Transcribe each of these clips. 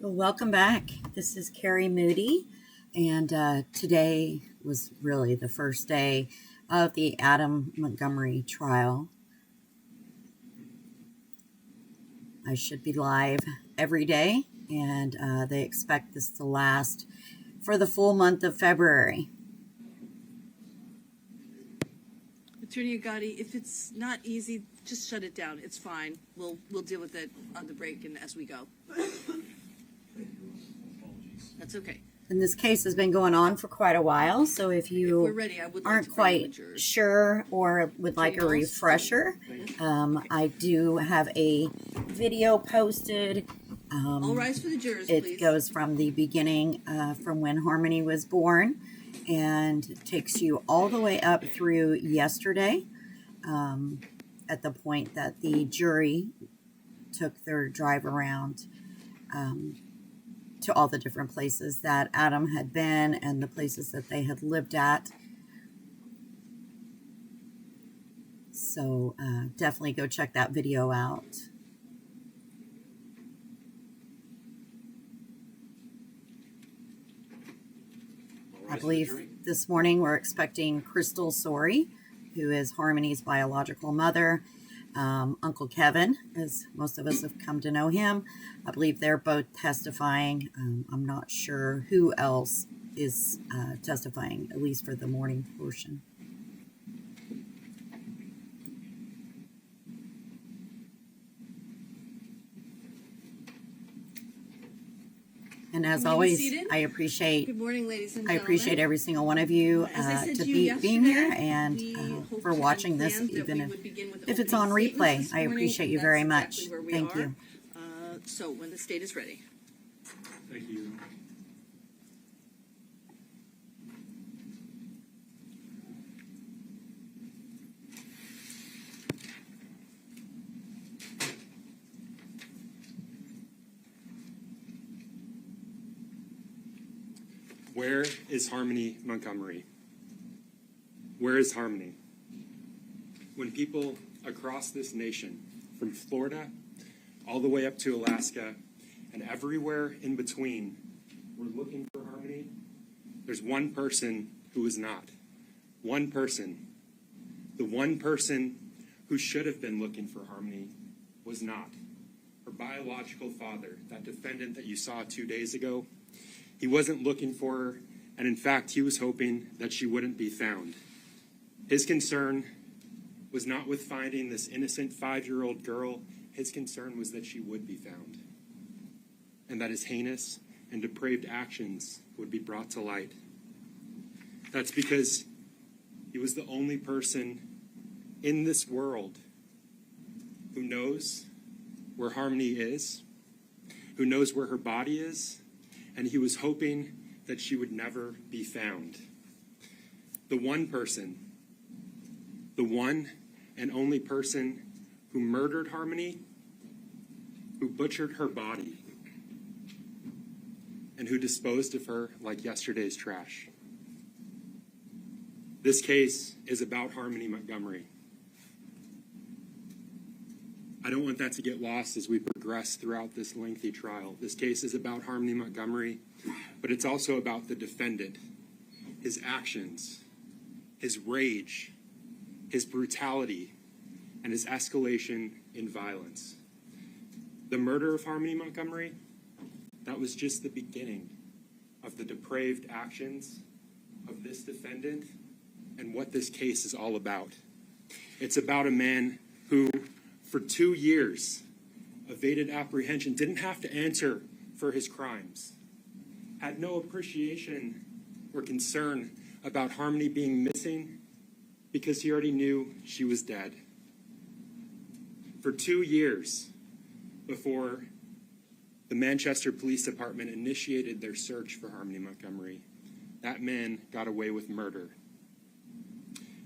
Well, welcome back. This is Kari Moody, and today was really the first day of the Adam Montgomery trial. I should be live every day, and they expect this to last for the full month of February. Attorney Agati, if it's not easy, just shut it down. It's fine. We'll deal with it on the break and as we go. That's okay. And this case has been going on for quite a while, so if you We're ready. I would like aren't to bring quite the jurors. sure or would like a refresher, I do have a video posted. All rise for the jurors, It please. goes from the beginning, from when Harmony was born, and takes you all the way up through yesterday, at the point that the jury took their drive around to all the different places that Adam had been and the places that they had lived at. So definitely go check that video out. I believe this morning we're expecting Crystal Sorey, who is Harmony's biological mother. Uncle Kevin, as most of us have come to know him. I believe they're both testifying. I'm not sure who else is testifying, at least for the morning portion. And as always, I appreciate. Good morning, ladies and I gentlemen. appreciate every single one of you being here and for watching this, even if it's on replay. I appreciate you very much. Thank you. So, when the state is ready. Thank you. Where is Harmony Montgomery? Where is Harmony? When people across this nation, from Florida all the way up to Alaska and everywhere in between, were looking for Harmony, there's one person who is not. One person. The one person who should have been looking for Harmony was not. Her biological father, that defendant that you saw 2 days ago, he wasn't looking for her, and in fact, he was hoping that she wouldn't be found. His concern was not with finding this innocent 5-year-old girl. His concern was that she would be found, and that his heinous and depraved actions would be brought to light. That's because he was the only person in this world who knows where Harmony is, who knows where her body is, and he was hoping that she would never be found. The one person, the one and only person who murdered Harmony, who butchered her body, and who disposed of her like yesterday's trash. This case is about Harmony Montgomery. I don't want that to get lost as we progress throughout this lengthy trial. This case is about Harmony Montgomery, but it's also about the defendant, his actions, his rage, his brutality, and his escalation in violence. The murder of Harmony Montgomery, that was just the beginning of the depraved actions of this defendant and what this case is all about. It's about a man who, for 2 years, evaded apprehension, didn't have to answer for his crimes, had no appreciation or concern about Harmony being missing because he already knew she was dead. For 2 years before the Manchester Police Department initiated their search for Harmony Montgomery, that man got away with murder.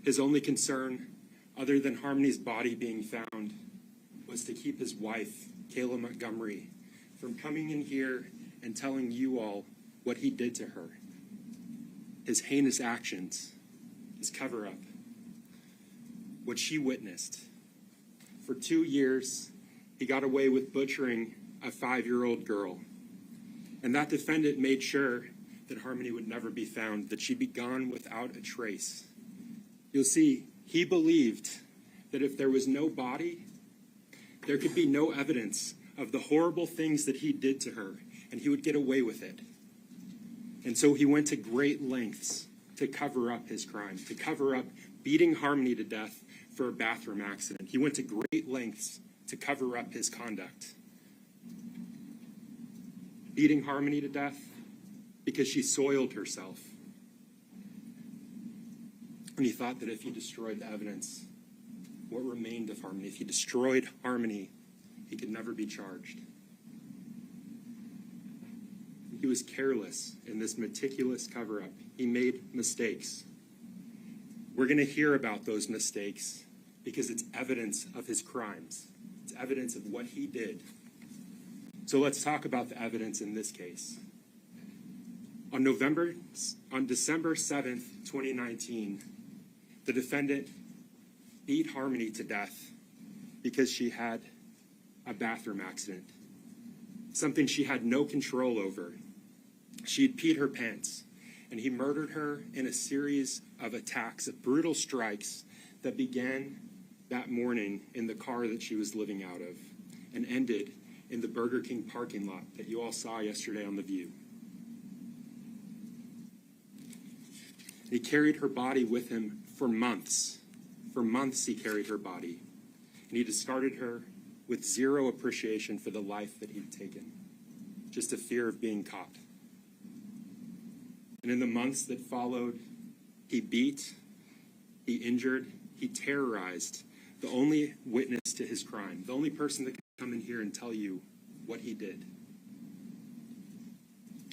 His only concern, other than Harmony's body being found, was to keep his wife, Kayla Montgomery, from coming in here and telling you all what he did to her. His heinous actions, his cover-up, what she witnessed. For 2 years, he got away with butchering a 5-year-old girl. And that defendant made sure that Harmony would never be found, that she'd be gone without a trace. You'll see, he believed that if there was no body, there could be no evidence of the horrible things that he did to her, and he would get away with it. And so he went to great lengths to cover up his crime, to cover up beating Harmony to death for a bathroom accident. He went to great lengths to cover up his conduct. Beating Harmony to death because she soiled herself. And he thought that if he destroyed the evidence, what remained of Harmony, if he destroyed Harmony, he could never be charged. He was careless in this meticulous cover-up. He made mistakes. We're going to hear about those mistakes because it's evidence of his crimes. It's evidence of what he did. So let's talk about the evidence in this case. On December 7th, 2019, the defendant beat Harmony to death because she had a bathroom accident, something she had no control over. She'd peed her pants, and he murdered her in a series of attacks, of brutal strikes that began that morning in the car that she was living out of and ended in the Burger King parking lot that you all saw yesterday on The View. He carried her body with him for months. For months he carried her body. And he discarded her with zero appreciation for the life that he'd taken. Just a fear of being caught. And in the months that followed, he beat, he injured, he terrorized the only witness to his crime, the only person that could come in here and tell you what he did.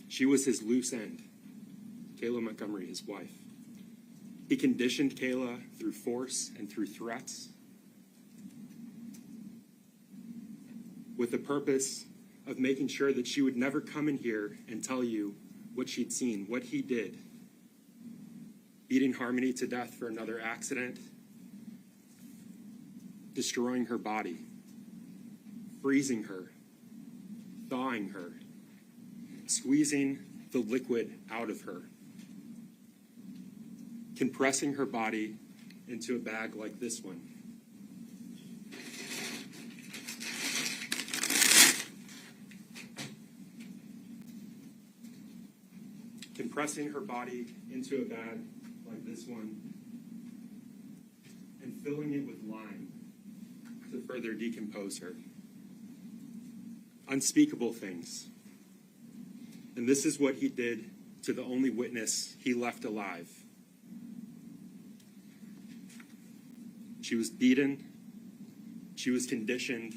She was his loose end, Kayla Montgomery, his wife. He conditioned Kayla through force and through threats with the purpose of making sure that she would never come in here and tell you what she'd seen, what he did. Beating Harmony to death for another accident, destroying her body, freezing her, thawing her, squeezing the liquid out of her, compressing her body into a bag like this one. Compressing her body into a bag like this one and filling it with lime to further decompose her. Unspeakable things. And this is what he did to the only witness he left alive. She was beaten, she was conditioned,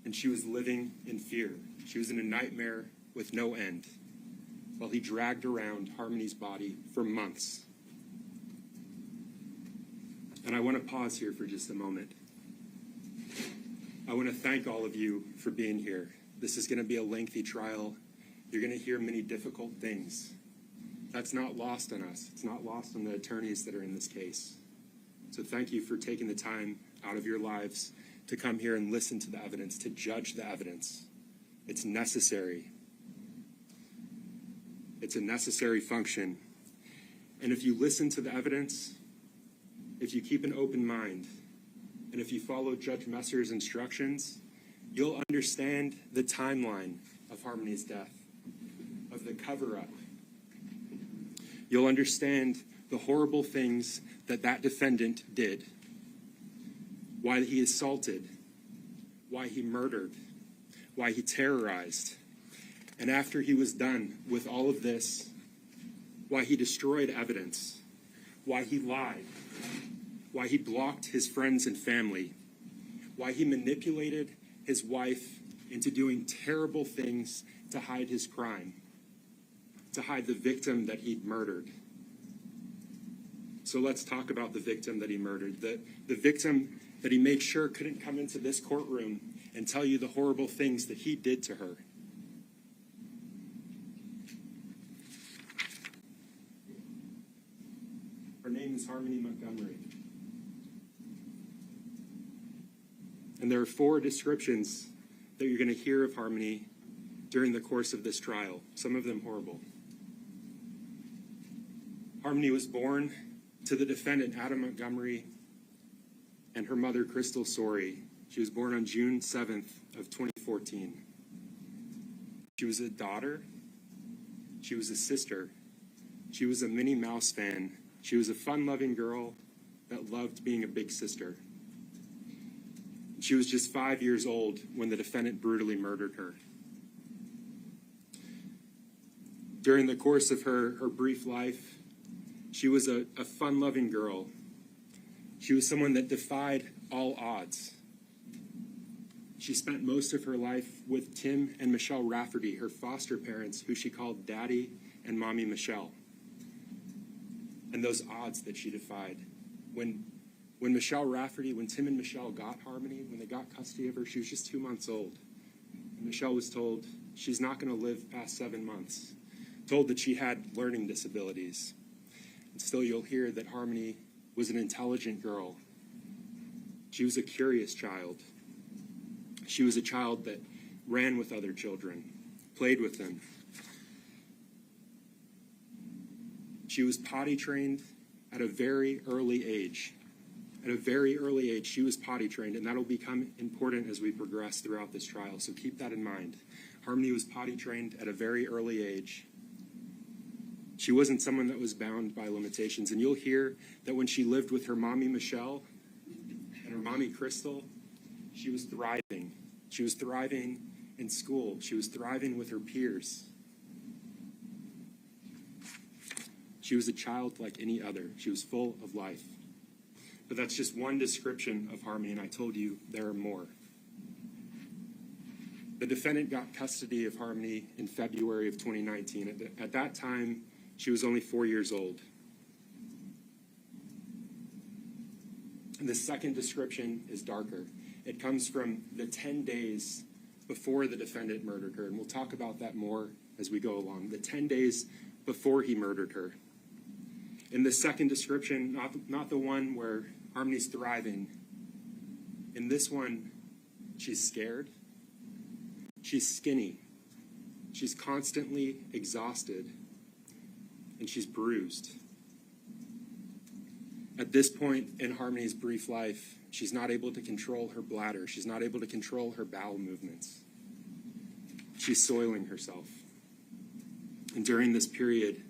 and she was living in fear. She was in a nightmare with no end, while he dragged around Harmony's body for months. And I want to pause here for just a moment. I want to thank all of you for being here. This is going to be a lengthy trial. You're going to hear many difficult things. That's not lost on us. It's not lost on the attorneys that are in this case. So thank you for taking the time out of your lives to come here and listen to the evidence, to judge the evidence. It's necessary. It's a necessary function. And if you listen to the evidence, if you keep an open mind, and if you follow Judge Messer's instructions, you'll understand the timeline of Harmony's death, of the cover-up. You'll understand the horrible things that defendant did, why he assaulted, why he murdered, why he terrorized. And after he was done with all of this, why he destroyed evidence, why he lied, why he blocked his friends and family, why he manipulated his wife into doing terrible things to hide his crime, to hide the victim that he'd murdered. So let's talk about the victim that he murdered, the victim that he made sure couldn't come into this courtroom and tell you the horrible things that he did to her. Her name is Harmony Montgomery. And there are 4 descriptions that you're going to hear of Harmony during the course of this trial, some of them horrible. Harmony was born to the defendant, Adam Montgomery, and her mother, Crystal Sorey. She was born on June 7th of 2014. She was a daughter. She was a sister. She was a Minnie Mouse fan. She was a fun-loving girl that loved being a big sister. She was just 5 years old when the defendant brutally murdered her. During the course of her brief life, she was a fun-loving girl. She was someone that defied all odds. She spent most of her life with Tim and Michelle Rafferty, her foster parents, who she called Daddy and Mommy Michelle. And those odds that she defied. When Tim and Michelle got Harmony, when they got custody of her, she was just 2 months old. And Michelle was told she's not going to live past 7 months. Told that she had learning disabilities. And still you'll hear that Harmony was an intelligent girl. She was a curious child. She was a child that ran with other children, played with them. She was potty trained at a very early age. At a very early age, she was potty trained, and that'll become important as we progress throughout this trial, so keep that in mind. Harmony was potty trained at a very early age. She wasn't someone that was bound by limitations, and you'll hear that when she lived with her mommy Michelle and her mommy Crystal, she was thriving. She was thriving in school. She was thriving with her peers. She was a child like any other. She was full of life. But that's just one description of Harmony, and I told you there are more. The defendant got custody of Harmony in February of 2019. At that time, she was only 4 years old. And the second description is darker. It comes from the 10 days before the defendant murdered her, and we'll talk about that more as we go along. The 10 days before he murdered her. In the second description, not the one where Harmony's thriving. In this one, she's scared. She's skinny. She's constantly exhausted. And she's bruised. At this point in Harmony's brief life, she's not able to control her bladder. She's not able to control her bowel movements. She's soiling herself. And during this period,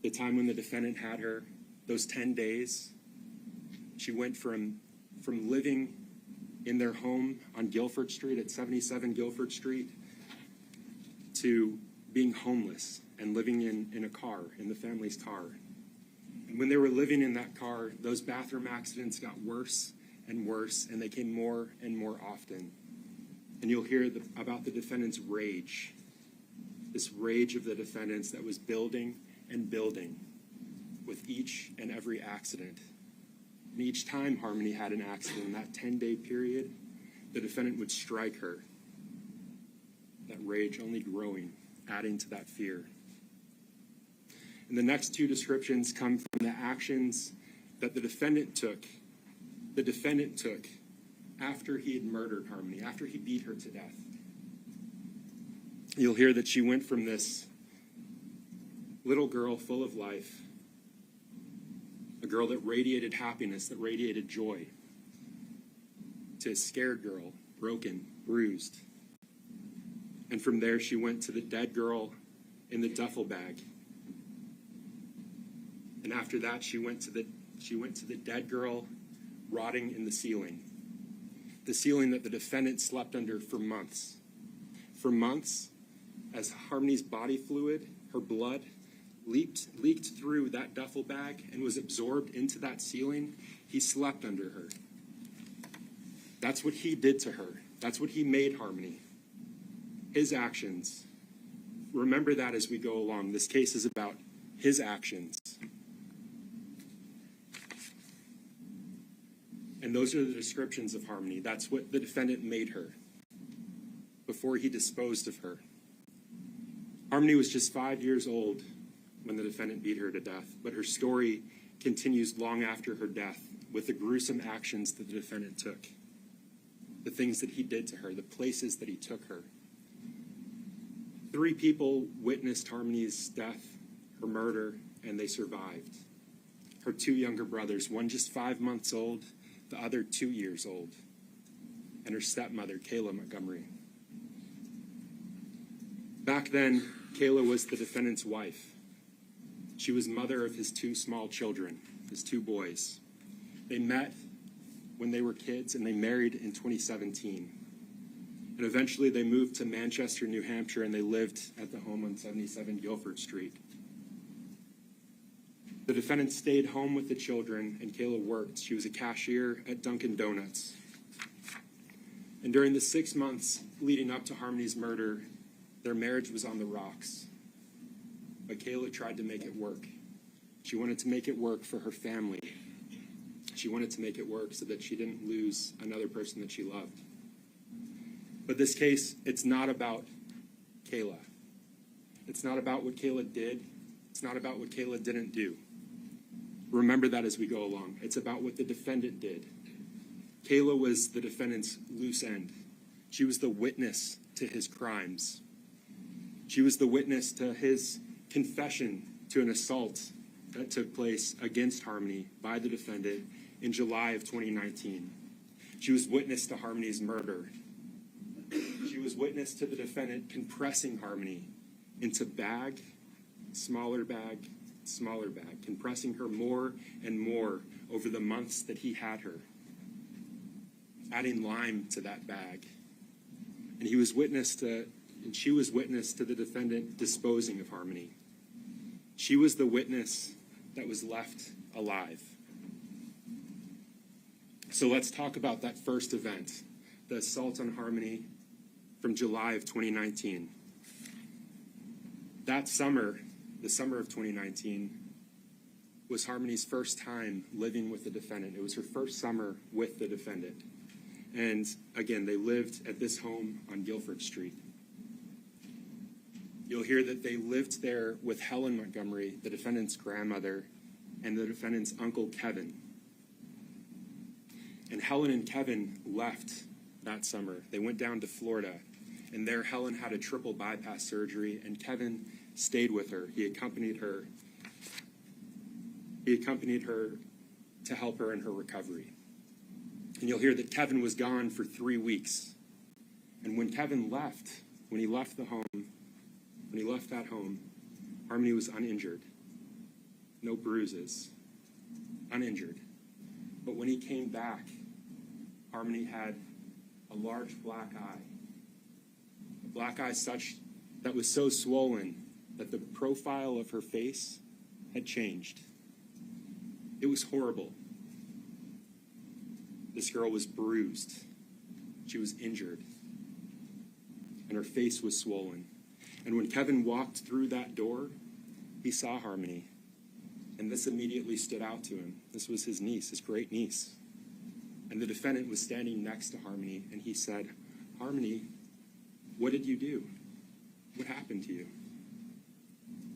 the time when the defendant had her, those 10 days, she went from living in their home on Guilford Street at 77 Guilford Street to being homeless and living in a car, in the family's car. And when they were living in that car, those bathroom accidents got worse and worse, and they came more and more often. And you'll hear about the defendant's rage, this rage of the defendants that was building and building with each and every accident. And each time Harmony had an accident in that 10-day period, the defendant would strike her. That rage only growing, adding to that fear. And the next two descriptions come from the actions that the defendant took after he had murdered Harmony, after he beat her to death. You'll hear that she went from this little girl full of life, a girl that radiated happiness, that radiated joy, to a scared girl, broken, bruised. And from there, she went to the dead girl in the duffel bag. And after that, she went to the dead girl rotting in the ceiling that the defendant slept under for months. For months, as Harmony's body fluid, her blood, leaked through that duffel bag and was absorbed into that ceiling, he slept under her. That's what he did to her. That's what he made Harmony. His actions. Remember that as we go along. This case is about his actions. And those are the descriptions of Harmony. That's what the defendant made her before he disposed of her. Harmony was just 5 years old when the defendant beat her to death, but her story continues long after her death with the gruesome actions that the defendant took, the things that he did to her, the places that he took her. 3 people witnessed Harmony's death, her murder, and they survived. Her 2 younger brothers, one just 5 months old, the other 2 years old, and her stepmother, Kayla Montgomery. Back then, Kayla was the defendant's wife. She was mother of his 2 small children, his 2 boys. They met when they were kids, and they married in 2017. And eventually they moved to Manchester, New Hampshire, and they lived at the home on 77 Guilford Street. The defendant stayed home with the children, and Kayla worked. She was a cashier at Dunkin' Donuts. And during the 6 months leading up to Harmony's murder, their marriage was on the rocks. But Kayla tried to make it work. She wanted to make it work for her family. She wanted to make it work so that she didn't lose another person that she loved. But this case, it's not about Kayla. It's not about what Kayla did. It's not about what Kayla didn't do. Remember that as we go along. It's about what the defendant did. Kayla was the defendant's loose end. She was the witness to his crimes. She was the witness to his confession to an assault that took place against Harmony by the defendant in July of 2019. She was witness to Harmony's murder. She was witness to the defendant compressing Harmony into bag, smaller bag, smaller bag, compressing her more and more over the months that he had her, adding lime to that bag. And she was witness to the defendant disposing of Harmony. She was the witness that was left alive. So let's talk about that first event, the assault on Harmony from July of 2019. That summer, the summer of 2019, was Harmony's first time living with the defendant. It was her first summer with the defendant. And again, they lived at this home on Guilford Street. You'll hear that they lived there with Helen Montgomery, the defendant's grandmother, and the defendant's uncle, Kevin. And Helen and Kevin left that summer. They went down to Florida, and there Helen had a triple bypass surgery, and Kevin stayed with her. He accompanied her to help her in her recovery. And you'll hear that Kevin was gone for 3 weeks. And when Kevin left, when he left that home, Harmony was uninjured. No bruises. Uninjured. But when he came back, Harmony had a large black eye. A black eye that was so swollen that the profile of her face had changed. It was horrible. This girl was bruised. She was injured. And her face was swollen. And when Kevin walked through that door, he saw Harmony. And this immediately stood out to him. This was his niece, his great niece. And the defendant was standing next to Harmony, and he said, "Harmony, what did you do? What happened to you?"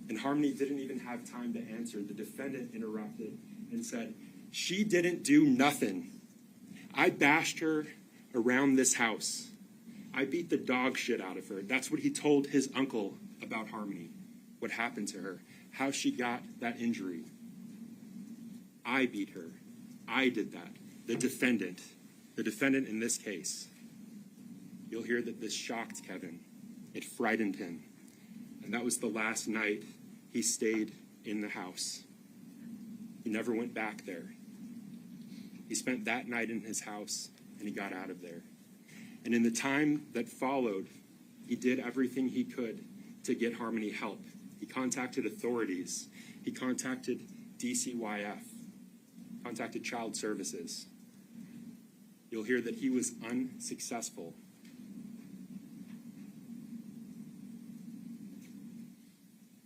And Harmony didn't even have time to answer. The defendant interrupted and said, "She didn't do nothing. I bashed her around this house. I beat the dog shit out of her." That's what he told his uncle about Harmony, what happened to her, how she got that injury. I beat her. I did that. The defendant in this case. You'll hear that this shocked Kevin. It frightened him. And that was the last night he stayed in the house. He never went back there. He spent that night in his house, and he got out of there. And in the time that followed, he did everything he could to get Harmony help. He contacted authorities. He contacted DCYF, contacted Child Services. You'll hear that he was unsuccessful.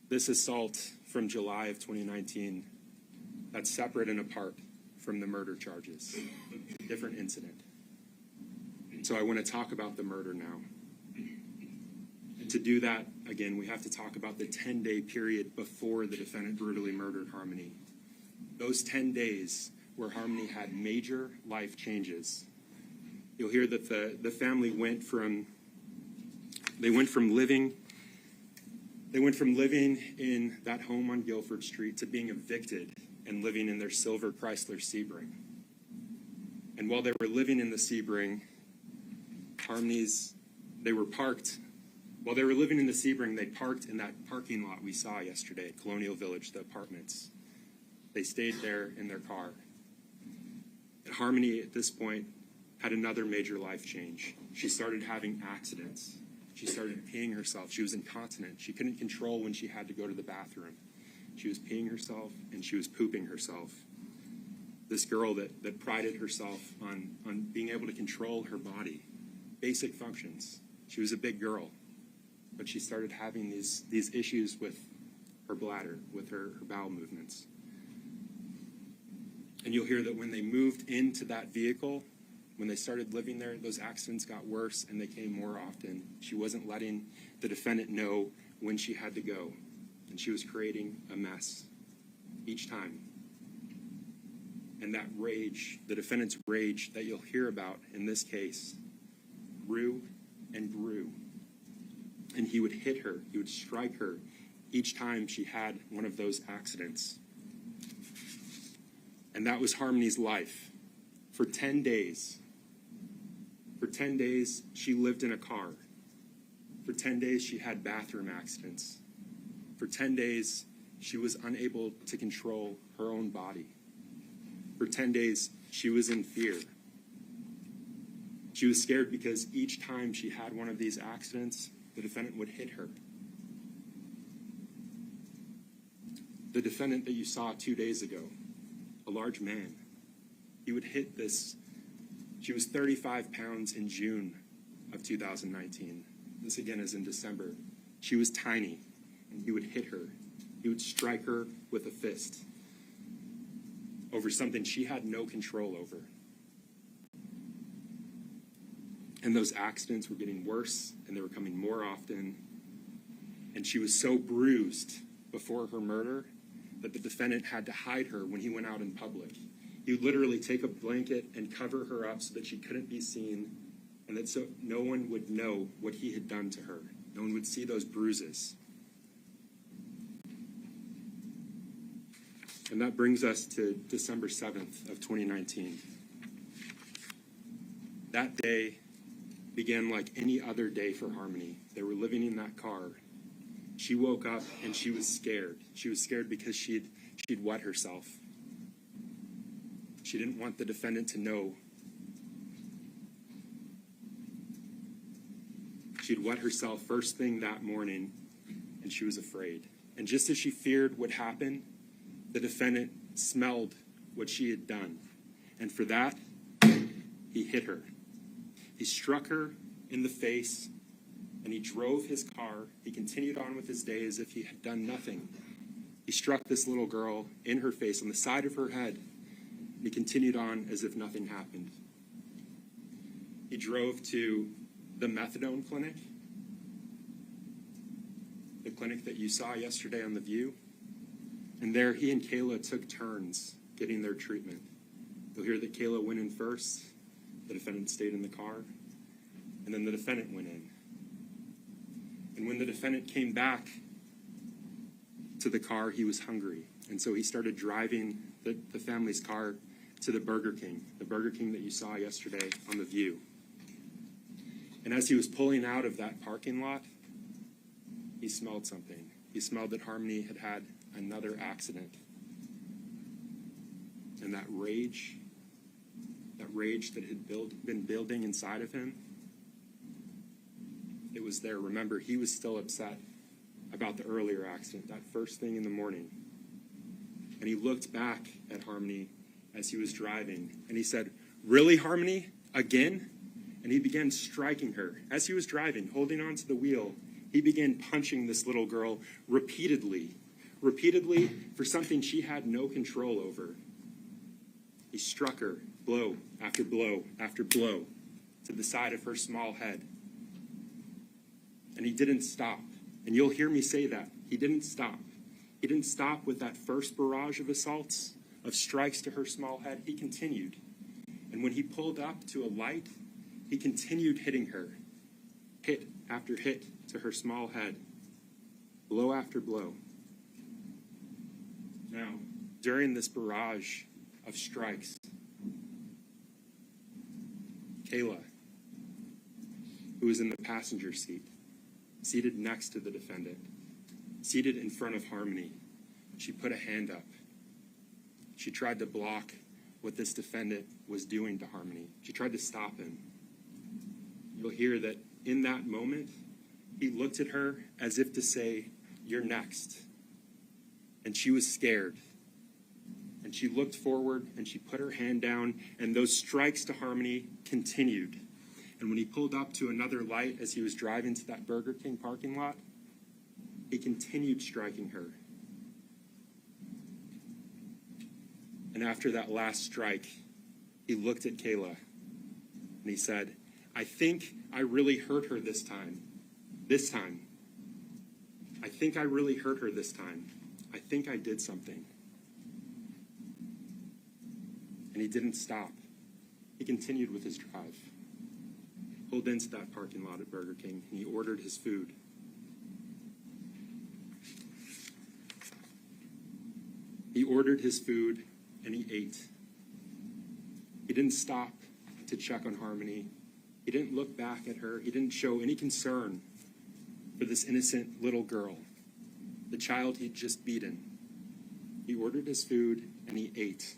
This assault from July of 2019, that's separate and apart from the murder charges. Different incident. So I want to talk about the murder now. And to do that, again, we have to talk about the 10-day period before the defendant brutally murdered Harmony. Those 10 days where Harmony had major life changes. You'll hear that the family went from living They went from living in that home on Guilford Street to being evicted and living in their silver Chrysler Sebring. And while they were living in the Sebring, they were parked. While they were living in the Sebring, they parked in that parking lot we saw yesterday at Colonial Village, the apartments. They stayed there in their car. And Harmony, at this point, had another major life change. She started having accidents. She started peeing herself. She was incontinent. She couldn't control when she had to go to the bathroom. She was peeing herself and she was pooping herself. This girl that prided herself on being able to control her body, basic functions. She was a big girl, but she started having these issues with her bladder, with her bowel movements. And you'll hear that when they moved into that vehicle, when they started living there, those accidents got worse and they came more often. She wasn't letting the defendant know when she had to go, and she was creating a mess each time. And that rage, the defendant's rage that you'll hear about in this case, grew and grew. And he would hit her, he would strike her each time she had one of those accidents. And that was Harmony's life. For 10 days. For 10 days, she lived in a car. For 10 days, she had bathroom accidents. For 10 days, she was unable to control her own body. For 10 days, she was in fear. She was scared because each time she had one of these accidents, the defendant would hit her. The defendant that you saw 2 days ago, a large man, he would hit this. She was 35 pounds in June of 2019. This again is in December. She was tiny, and he would hit her. He would strike her with a fist over something she had no control over. And those accidents were getting worse, and they were coming more often. And she was so bruised before her murder that the defendant had to hide her when he went out in public. He would literally take a blanket and cover her up so that she couldn't be seen, and that so no one would know what he had done to her. No one would see those bruises. And that brings us to December 7th of 2019. That day began like any other day for Harmony. They were living in that car. She woke up and she was scared. She was scared because she'd wet herself. She didn't want the defendant to know. She'd wet herself first thing that morning, and she was afraid. And just as she feared what happened, the defendant smelled what she had done. And for that, he hit her. He struck her in the face, and he drove his car. He continued on with his day as if he had done nothing. He struck this little girl in her face, on the side of her head. He continued on as if nothing happened. He drove to the methadone clinic, the clinic that you saw yesterday on The View. And there he and Kayla took turns getting their treatment. You'll hear that Kayla went in first, the defendant stayed in the car, and then the defendant went in. And when the defendant came back to the car, he was hungry. And so he started driving the family's car to the Burger King that you saw yesterday on The View. And as he was pulling out of that parking lot, he smelled something. He smelled that Harmony had had another accident. And that rage that had been building inside of him, it was there. Remember, he was still upset about the earlier accident, that first thing in the morning. And he looked back at Harmony as he was driving, and he said, "Really, Harmony? Again?" And he began striking her. As he was driving, holding onto the wheel, he began punching this little girl repeatedly for something she had no control over. He struck her blow after blow after blow to the side of her small head. And he didn't stop. And you'll hear me say that. He didn't stop. He didn't stop with that first barrage of assaults, of strikes to her small head. He continued. And when he pulled up to a light, he continued hitting her, hit after hit to her small head. blow after blow. Now, during this barrage of strikes, Kayla, who was in the passenger seat, seated next to the defendant, seated in front of Harmony, she put a hand up. She tried to block what this defendant was doing to Harmony. She tried to stop him. You'll hear that in that moment, he looked at her as if to say, "You're next." And she was scared. And she looked forward and she put her hand down, and those strikes to Harmony continued. And when he pulled up to another light as he was driving to that Burger King parking lot, he continued striking her. And after that last strike, he looked at Kayla and he said, "I think I really hurt her this time. This time. I think I really hurt her this time. I think I did something." And he didn't stop. He continued with his drive. Pulled into that parking lot at Burger King and he ordered his food. He ordered his food and he ate. He didn't stop to check on Harmony. He didn't look back at her. He didn't show any concern for this innocent little girl, the child he'd just beaten. He ordered his food and he ate.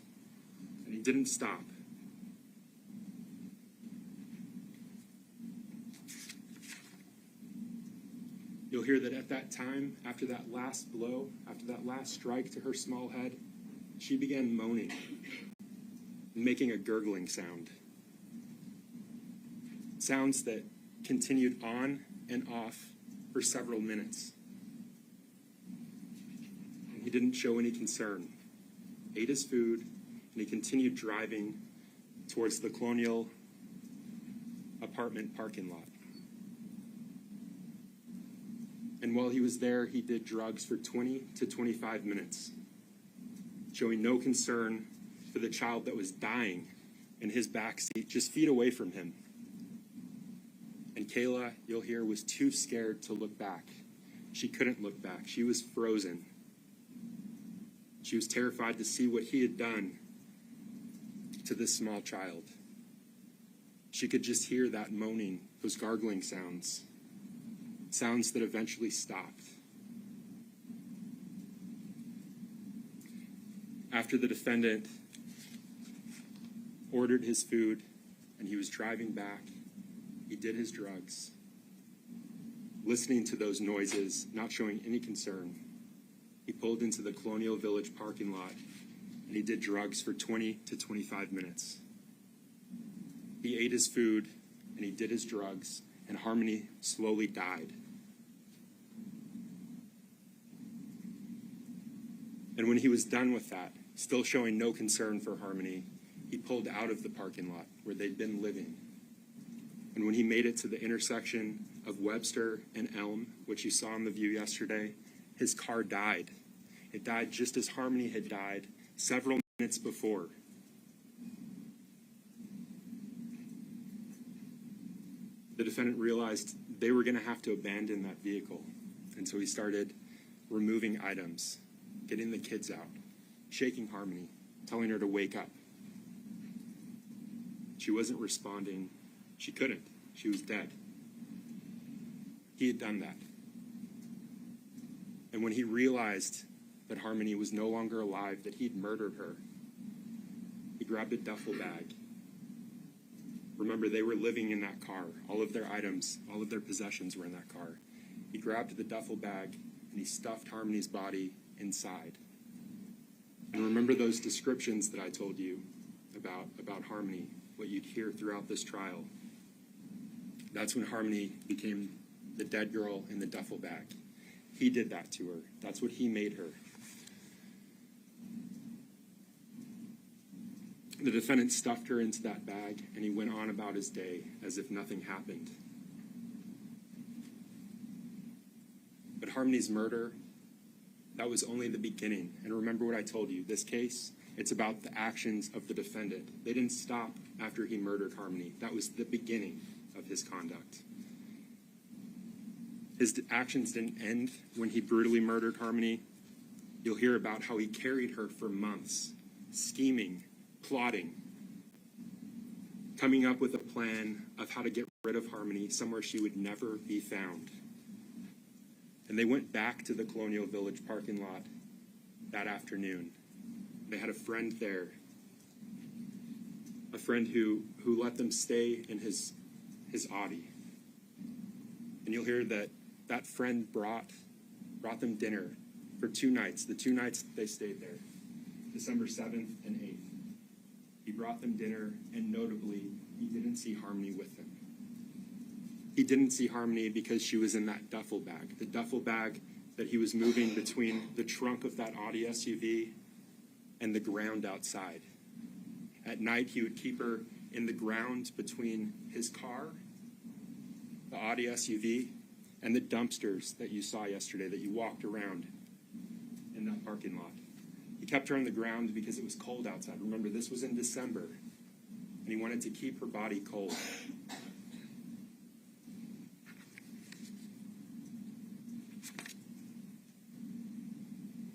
And he didn't stop. You'll hear that at that time, after that last blow, after that last strike to her small head, she began moaning and making a gurgling sound. Sounds that continued on and off for several minutes. And he didn't show any concern. Ate his food, and he continued driving towards the Colonial apartment parking lot. And while he was there, he did drugs for 20 to 25 minutes, showing no concern for the child that was dying in his backseat just feet away from him. And Kayla, you'll hear, was too scared to look back. She couldn't look back. She was frozen. She was terrified to see what he had done to this small child. She could just hear that moaning, those gargling sounds. Sounds that eventually stopped. After the defendant ordered his food and he was driving back, he did his drugs, listening to those noises, not showing any concern. He pulled into the Colonial Village parking lot and he did drugs for 20 to 25 minutes. He ate his food and he did his drugs, and Harmony slowly died. And when he was done with that, still showing no concern for Harmony, he pulled out of the parking lot where they'd been living. And when he made it to the intersection of Webster and Elm, which you saw in the view yesterday, his car died. It died just as Harmony had died several minutes before. The defendant realized they were going to have to abandon that vehicle. And so he started removing items, getting the kids out, shaking Harmony, telling her to wake up. She wasn't responding. She couldn't. She was dead. He had done that. And when he realized that Harmony was no longer alive, that he'd murdered her, he grabbed a duffel bag. Remember, they were living in that car. All of their items, all of their possessions were in that car. He grabbed the duffel bag and he stuffed Harmony's body inside. And remember those descriptions that I told you about Harmony, what you'd hear throughout this trial. That's when Harmony became the dead girl in the duffel bag. He did that to her. That's what he made her. The defendant stuffed her into that bag, and he went on about his day as if nothing happened. But Harmony's murder, that was only the beginning. And remember what I told you. This case, it's about the actions of the defendant. They didn't stop after he murdered Harmony. That was the beginning of his conduct. His actions didn't end when he brutally murdered Harmony. You'll hear about how he carried her for months, scheming, plotting, coming up with a plan of how to get rid of Harmony somewhere she would never be found. And they went back to the Colonial Village parking lot that afternoon. They had a friend there, a friend who let them stay in his Audi. And you'll hear that friend brought them dinner for 2 nights, the 2 nights they stayed there, December 7th and 8th. He brought them dinner, and notably, he didn't see Harmony with them. He didn't see Harmony because she was in that duffel bag, the duffel bag that he was moving between the trunk of that Audi SUV and the ground outside. At night, he would keep her in the ground between his car, the Audi SUV, and the dumpsters that you saw yesterday, that you walked around in that parking lot. He kept her on the ground because it was cold outside. Remember, this was in December, and he wanted to keep her body cold.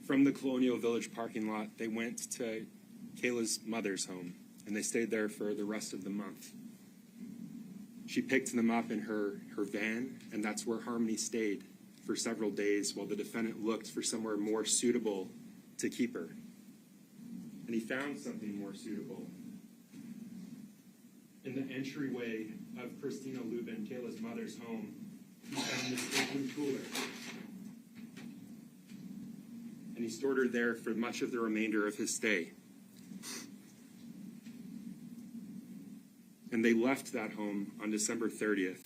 From the Colonial Village parking lot, they went to Kayla's mother's home, and they stayed there for the rest of the month. She picked them up in her van, and that's where Harmony stayed for several days while the defendant looked for somewhere more suitable to keep her. And he found something more suitable. In the entryway of Christina Lubin, Kayla's mother's home, he found this open cooler. And he stored her there for much of the remainder of his stay. And they left that home on December 30th,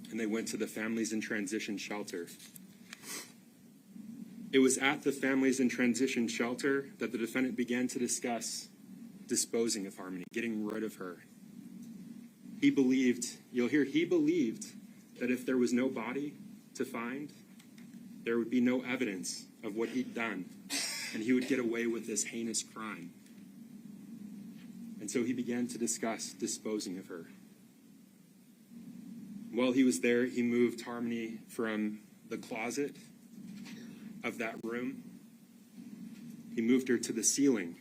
and they went to the Families in Transition Shelter. It was at the Families in Transition Shelter that the defendant began to discuss disposing of Harmony, getting rid of her. He believed that if there was no body to find, there would be no evidence of what he'd done, and he would get away with this heinous crime. And so he began to discuss disposing of her. While he was there, he moved Harmony from the closet of that room. He moved her to the ceiling.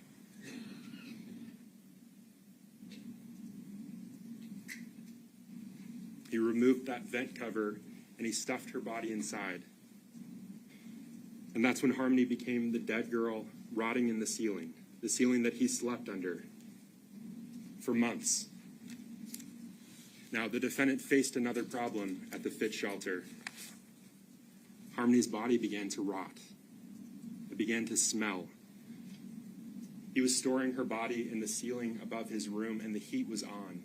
He removed that vent cover, and he stuffed her body inside. And that's when Harmony became the dead girl rotting in the ceiling that he slept under for months. Now, the defendant faced another problem at the fit shelter. Harmony's body began to rot. It began to smell. He was storing her body in the ceiling above his room, and the heat was on.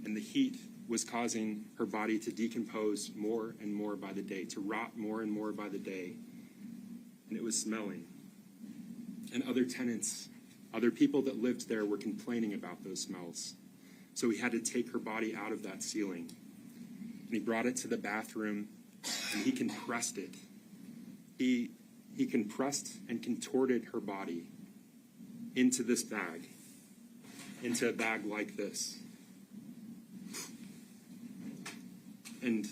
And the heat was causing her body to decompose more and more by the day, to rot more and more by the day. And it was smelling. And other tenants, other people that lived there were complaining about those smells. So he had to take her body out of that ceiling. And he brought it to the bathroom, and he compressed it. He compressed and contorted her body into this bag, into a bag like this. And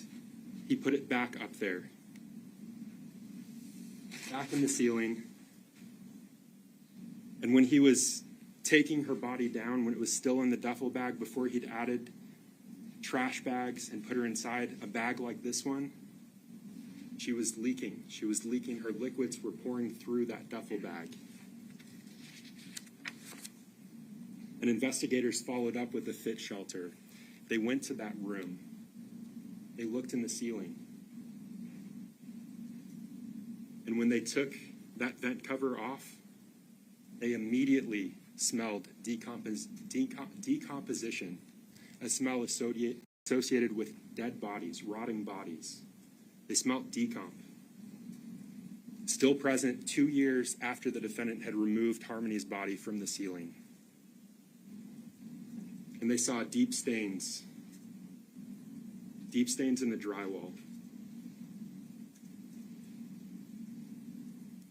he put it back up there, back in the ceiling. And when he was taking her body down, when it was still in the duffel bag, before he'd added trash bags and put her inside a bag like this one, she was leaking. She was leaking. Her liquids were pouring through that duffel bag. And investigators followed up with the fit shelter. They went to that room. They looked in the ceiling. And when they took that vent cover off, they immediately smelled decomposition, a smell associated with dead bodies, rotting bodies. They smelled decomp. Still present 2 years after the defendant had removed Harmony's body from the ceiling. And they saw deep stains in the drywall,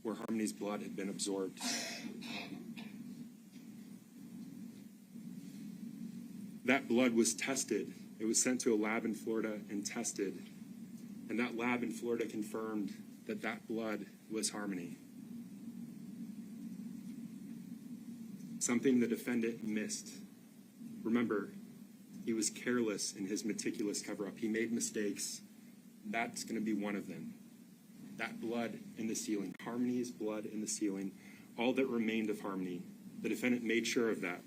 where Harmony's blood had been absorbed. That blood was tested. It was sent to a lab in Florida and tested. And that lab in Florida confirmed that that blood was Harmony. Something the defendant missed. Remember, he was careless in his meticulous cover-up. He made mistakes. That's going to be one of them. That blood in the ceiling, Harmony's blood in the ceiling, all that remained of Harmony. The defendant made sure of that.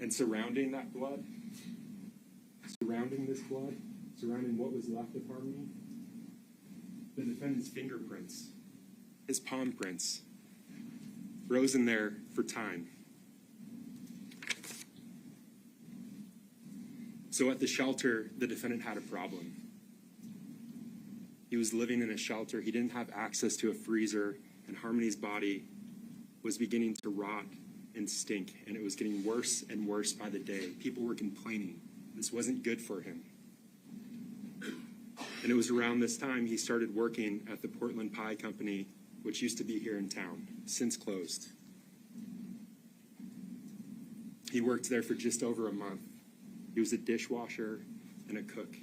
And surrounding that blood, surrounding this blood, surrounding what was left of Harmony, the defendant's fingerprints, his palm prints, frozen there for time. So at the shelter, the defendant had a problem. He was living in a shelter. He didn't have access to a freezer, and Harmony's body was beginning to rot and stink, and it was getting worse and worse by the day. People were complaining. This wasn't good for him. And it was around this time he started working at the Portland Pie Company, which used to be here in town, since closed. He worked there for just over a month. He was a dishwasher and a cook.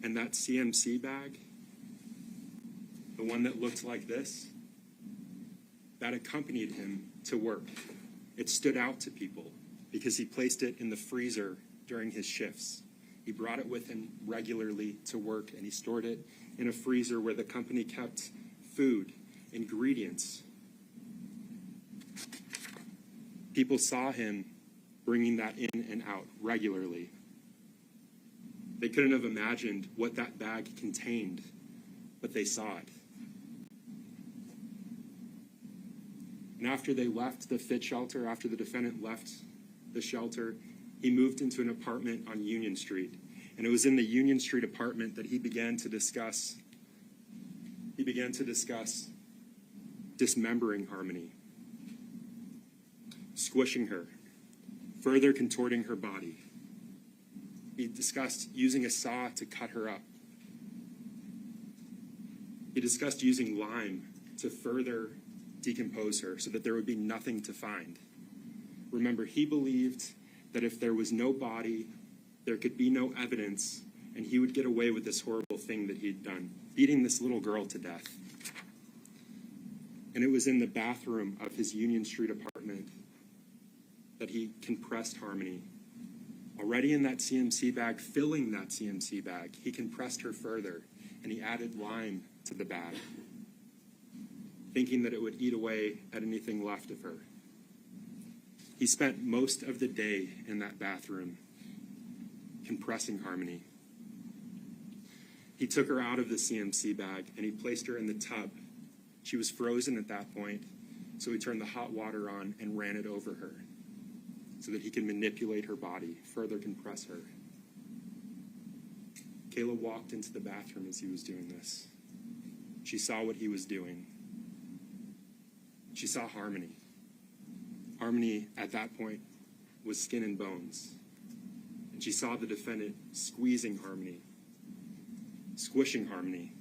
And that CMC bag, the one that looked like this, that accompanied him to work. It stood out to people because he placed it in the freezer during his shifts. He brought it with him regularly to work, and he stored it in a freezer where the company kept food, ingredients. People saw him bringing that in and out regularly. They couldn't have imagined what that bag contained, but they saw it. And after they left the fit shelter, after the defendant left the shelter, he moved into an apartment on Union Street. And it was in the Union Street apartment that he began to discuss dismembering Harmony, squishing her, further contorting her body. He discussed using a saw to cut her up. He discussed using lime to further decompose her so that there would be nothing to find. Remember, he believed that if there was no body, there could be no evidence, and he would get away with this horrible thing that he'd done, beating this little girl to death. And it was in the bathroom of his Union Street apartment that he compressed Harmony. Already in that CMC bag, filling that CMC bag, he compressed her further, and he added lime to the bag, thinking that it would eat away at anything left of her. He spent most of the day in that bathroom compressing Harmony. He took her out of the CMC bag, and he placed her in the tub. She was frozen at that point, so he turned the hot water on and ran it over her so that he could manipulate her body, further compress her. Kayla walked into the bathroom as he was doing this. She saw what he was doing. She saw Harmony. Harmony, at that point, was skin and bones. And she saw the defendant squeezing Harmony, squishing Harmony,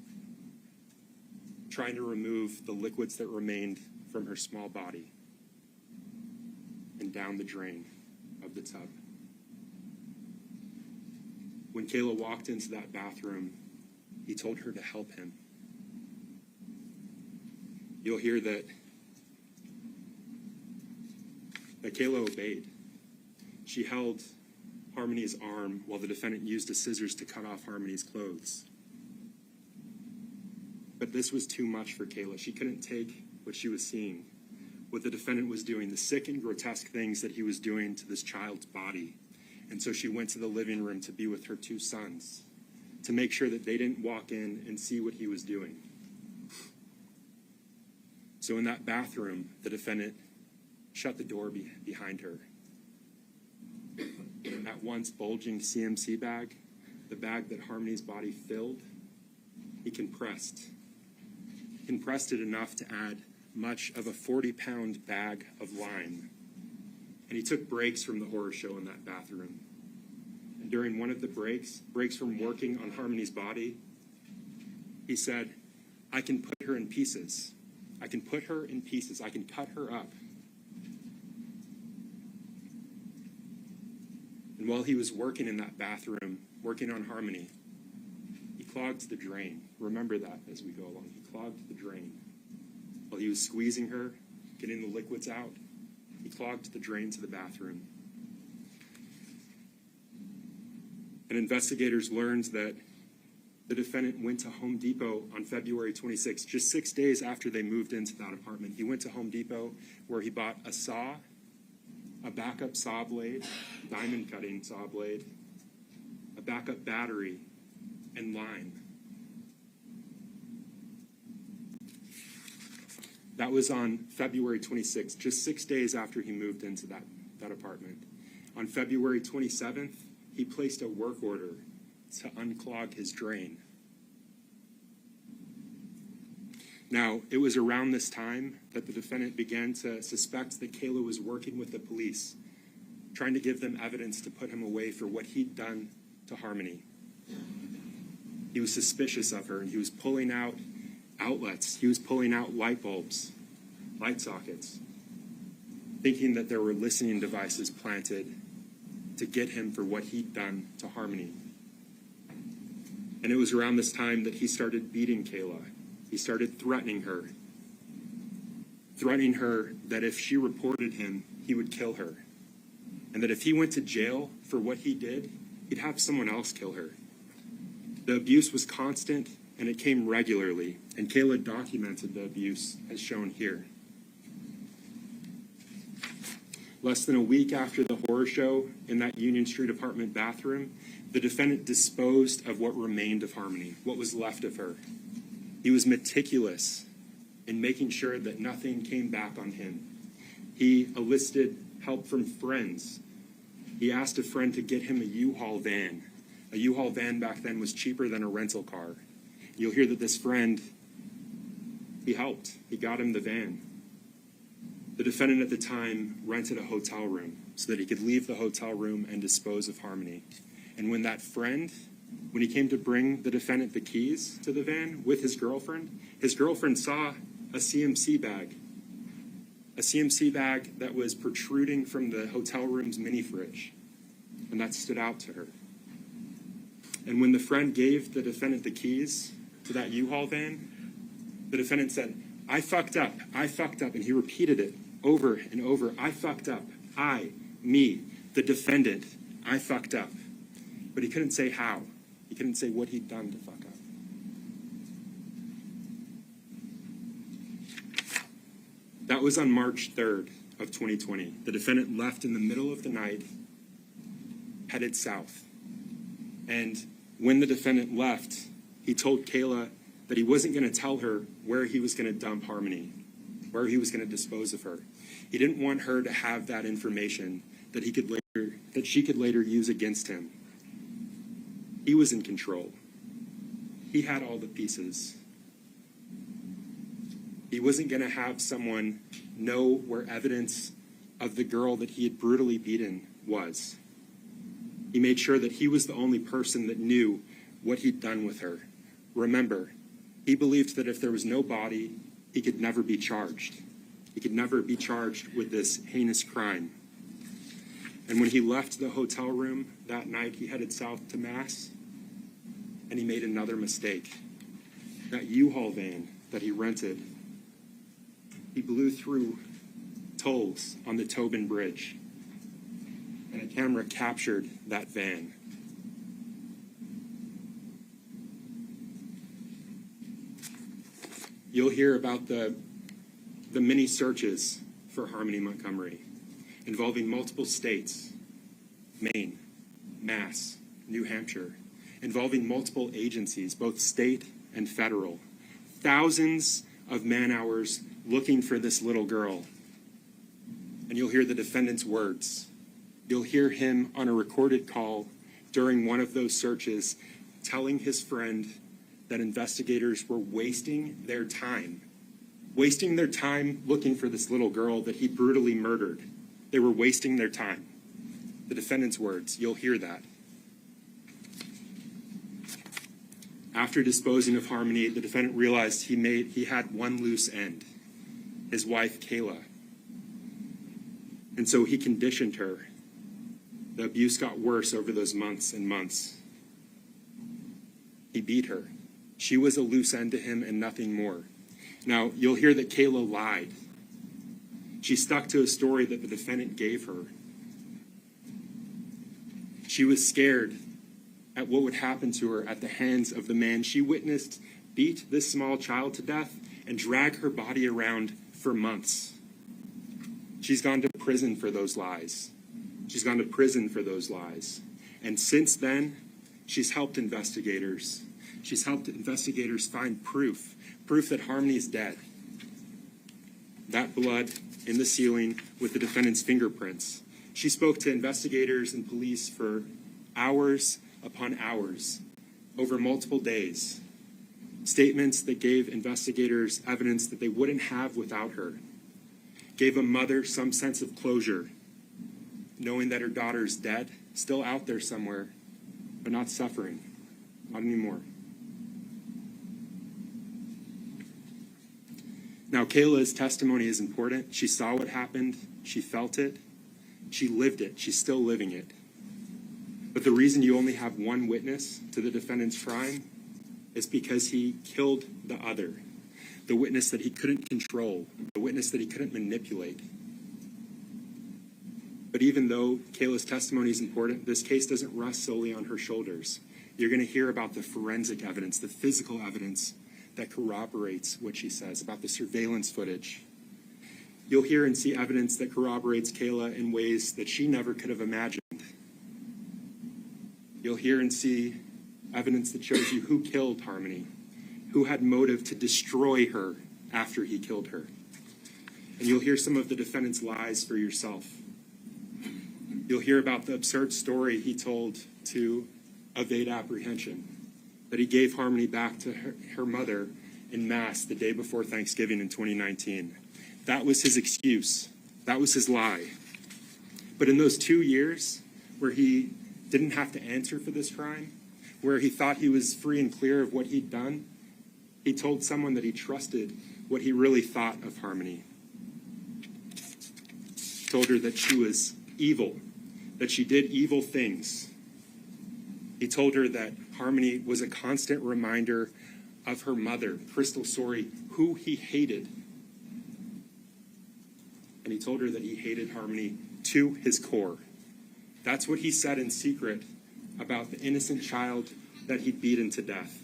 trying to remove the liquids that remained from her small body and down the drain of the tub. When Kayla walked into that bathroom, he told her to help him. You'll hear that Kayla obeyed. She held Harmony's arm while the defendant used the scissors to cut off Harmony's clothes. But this was too much for Kayla. She couldn't take what she was seeing, what the defendant was doing, the sick and grotesque things that he was doing to this child's body. And so she went to the living room to be with her two sons, to make sure that they didn't walk in and see what he was doing. So in that bathroom, the defendant shut the door behind her. That once bulging CMC bag, the bag that Harmony's body filled, he compressed it enough to add much of a 40-pound bag of lime. And he took breaks from the horror show in that bathroom. And during one of the breaks from working on Harmony's body, he said, I can put her in pieces. I can put her in pieces. I can cut her up. And while he was working in that bathroom, working on Harmony, he clogged the drain. Remember that as we go along. He clogged the drain. While he was squeezing her, getting the liquids out, he clogged the drain to the bathroom. And investigators learned that the defendant went to Home Depot on February 26, just 6 days after they moved into that apartment. He went to Home Depot where he bought a saw, a backup saw blade, diamond cutting saw blade, a backup battery, and lime. That was on February 26, just 6 days after he moved into that apartment. On February 27th, he placed a work order to unclog his drain. Now, it was around this time that the defendant began to suspect that Kayla was working with the police, trying to give them evidence to put him away for what he'd done to Harmony. He was suspicious of her, and he was pulling out outlets. He was pulling out light bulbs, light sockets, thinking that there were listening devices planted to get him for what he'd done to Harmony. And it was around this time that he started beating Kayla. He started threatening her that if she reported him, he would kill her. And that if he went to jail for what he did, he'd have someone else kill her. The abuse was constant, and it came regularly. And Kayla documented the abuse, as shown here. Less than a week after the horror show in that Union Street apartment bathroom, the defendant disposed of what remained of Harmony, what was left of her. He was meticulous in making sure that nothing came back on him. He enlisted help from friends. He asked a friend to get him a U-Haul van. A U-Haul van back then was cheaper than a rental car. You'll hear that this friend, he helped. He got him the van. The defendant at the time rented a hotel room so that he could leave the hotel room and dispose of Harmony. And when he came to bring the defendant the keys to the van with his girlfriend saw a CMC bag that was protruding from the hotel room's mini fridge, and that stood out to her. And when the friend gave the defendant the keys to that U-Haul van, the defendant said, I fucked up, and he repeated it over and over. I fucked up. Me, the defendant, I fucked up. But he couldn't say how. He couldn't say what he'd done to fuck up. That was on March 3rd of 2020. The defendant left in the middle of the night, headed south. And when the defendant left, he told Kayla that he wasn't going to tell her where he was going to dump Harmony, where he was going to dispose of her. He didn't want her to have that information that she could later use against him. He was in control. He had all the pieces. He wasn't going to have someone know where evidence of the girl that he had brutally beaten was. He made sure that he was the only person that knew what he'd done with her. Remember, he believed that if there was no body, he could never be charged. He could never be charged with this heinous crime. And when he left the hotel room that night, he headed south to Mass, and he made another mistake. That U-Haul van that he rented, he blew through tolls on the Tobin Bridge, and a camera captured that van. You'll hear about the many searches for Harmony Montgomery, involving multiple states, Maine, Mass, New Hampshire, involving multiple agencies, both state and federal. Thousands of man-hours looking for this little girl. And you'll hear the defendant's words. You'll hear him on a recorded call during one of those searches telling his friend that investigators were wasting their time looking for this little girl that he brutally murdered. They were wasting their time. The defendant's words, you'll hear that. After disposing of Harmony, the defendant realized he had one loose end, his wife, Kayla. And so he conditioned her. The abuse got worse over those months and months. He beat her. She was a loose end to him and nothing more. Now, you'll hear that Kayla lied. She stuck to a story that the defendant gave her. She was scared at what would happen to her at the hands of the man she witnessed beat this small child to death and drag her body around for months. She's gone to prison for those lies. She's gone to prison for those lies. And since then, she's helped investigators. She's helped investigators find proof that Harmony is dead. That blood in the ceiling with the defendant's fingerprints. She spoke to investigators and police for hours upon hours, over multiple days. Statements that gave investigators evidence that they wouldn't have without her. Gave a mother some sense of closure, knowing that her daughter's dead, still out there somewhere, but not suffering, not anymore. Now, Kayla's testimony is important. She saw what happened. She felt it. She lived it. She's still living it. But the reason you only have one witness to the defendant's crime is because he killed the other, the witness that he couldn't control, the witness that he couldn't manipulate. But even though Kayla's testimony is important, this case doesn't rest solely on her shoulders. You're going to hear about the forensic evidence, the physical evidence that corroborates what she says, about the surveillance footage. You'll hear and see evidence that corroborates Kayla in ways that she never could have imagined. You'll hear and see evidence that shows you who killed Harmony, who had motive to destroy her after he killed her. And you'll hear some of the defendant's lies for yourself. You'll hear about the absurd story he told to evade apprehension, that he gave Harmony back to her mother in mass the day before Thanksgiving in 2019. That was his excuse. That was his lie. But in those 2 years where he didn't have to answer for this crime, where he thought he was free and clear of what he'd done, he told someone that he trusted what he really thought of Harmony. He told her that she was evil, that she did evil things. He told her that Harmony was a constant reminder of her mother, Crystal Sorey, who he hated. And he told her that he hated Harmony to his core. That's what he said in secret about the innocent child that he'd beaten to death.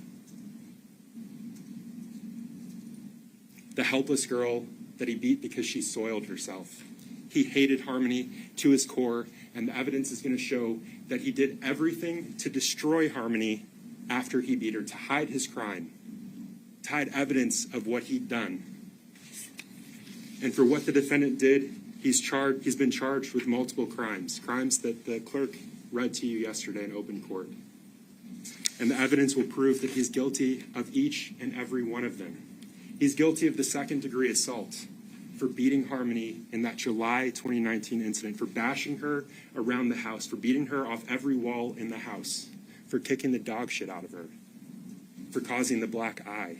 The helpless girl that he beat because she soiled herself. He hated Harmony to his core, and the evidence is going to show that he did everything to destroy Harmony after he beat her, to hide his crime, to hide evidence of what he'd done. And for what the defendant did, he's been charged with multiple crimes that the clerk read to you yesterday in open court. And the evidence will prove that he's guilty of each and every one of them. He's guilty of the second-degree assault for beating Harmony in that July 2019 incident, for bashing her around the house, for beating her off every wall in the house, for kicking the dog shit out of her, for causing the black eye,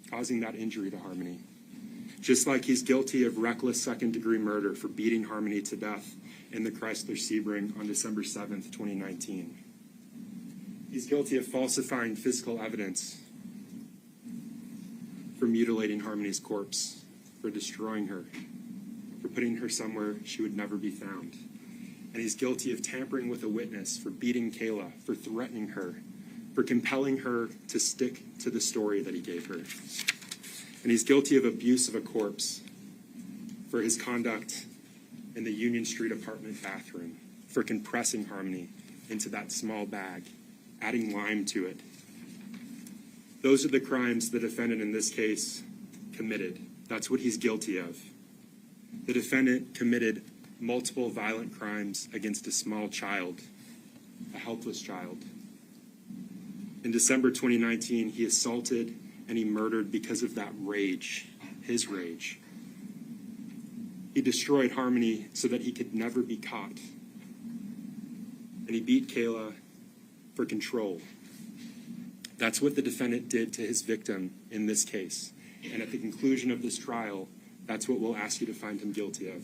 causing that injury to Harmony. Just like he's guilty of reckless second-degree murder for beating Harmony to death in the Chrysler Sebring on December 7th, 2019. He's guilty of falsifying physical evidence, for mutilating Harmony's corpse, for destroying her, for putting her somewhere she would never be found. And he's guilty of tampering with a witness, for beating Kayla, for threatening her, for compelling her to stick to the story that he gave her. And he's guilty of abuse of a corpse, for his conduct in the Union Street apartment bathroom, for compressing Harmony into that small bag, adding lime to it. Those are the crimes the defendant in this case committed. That's what he's guilty of. The defendant committed multiple violent crimes against a small child, a helpless child. In December 2019, he assaulted and he murdered because of that rage, his rage. He destroyed Harmony so that he could never be caught. And he beat Kayla for control. That's what the defendant did to his victim in this case. And at the conclusion of this trial, that's what we'll ask you to find him guilty of.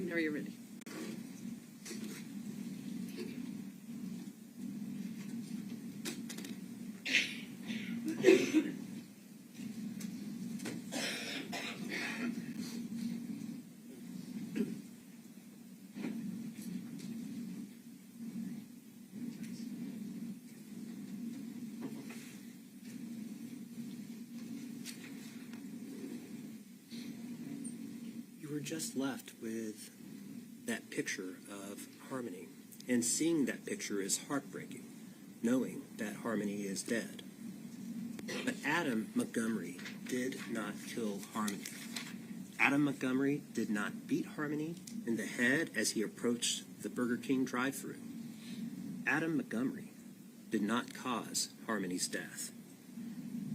Whenever you're ready. You were just left with that picture of Harmony, and seeing that picture is heartbreaking, knowing that Harmony is dead. But Adam Montgomery did not kill Harmony. Adam Montgomery did not beat Harmony in the head as he approached the Burger King drive-thru. Adam Montgomery did not cause Harmony's death.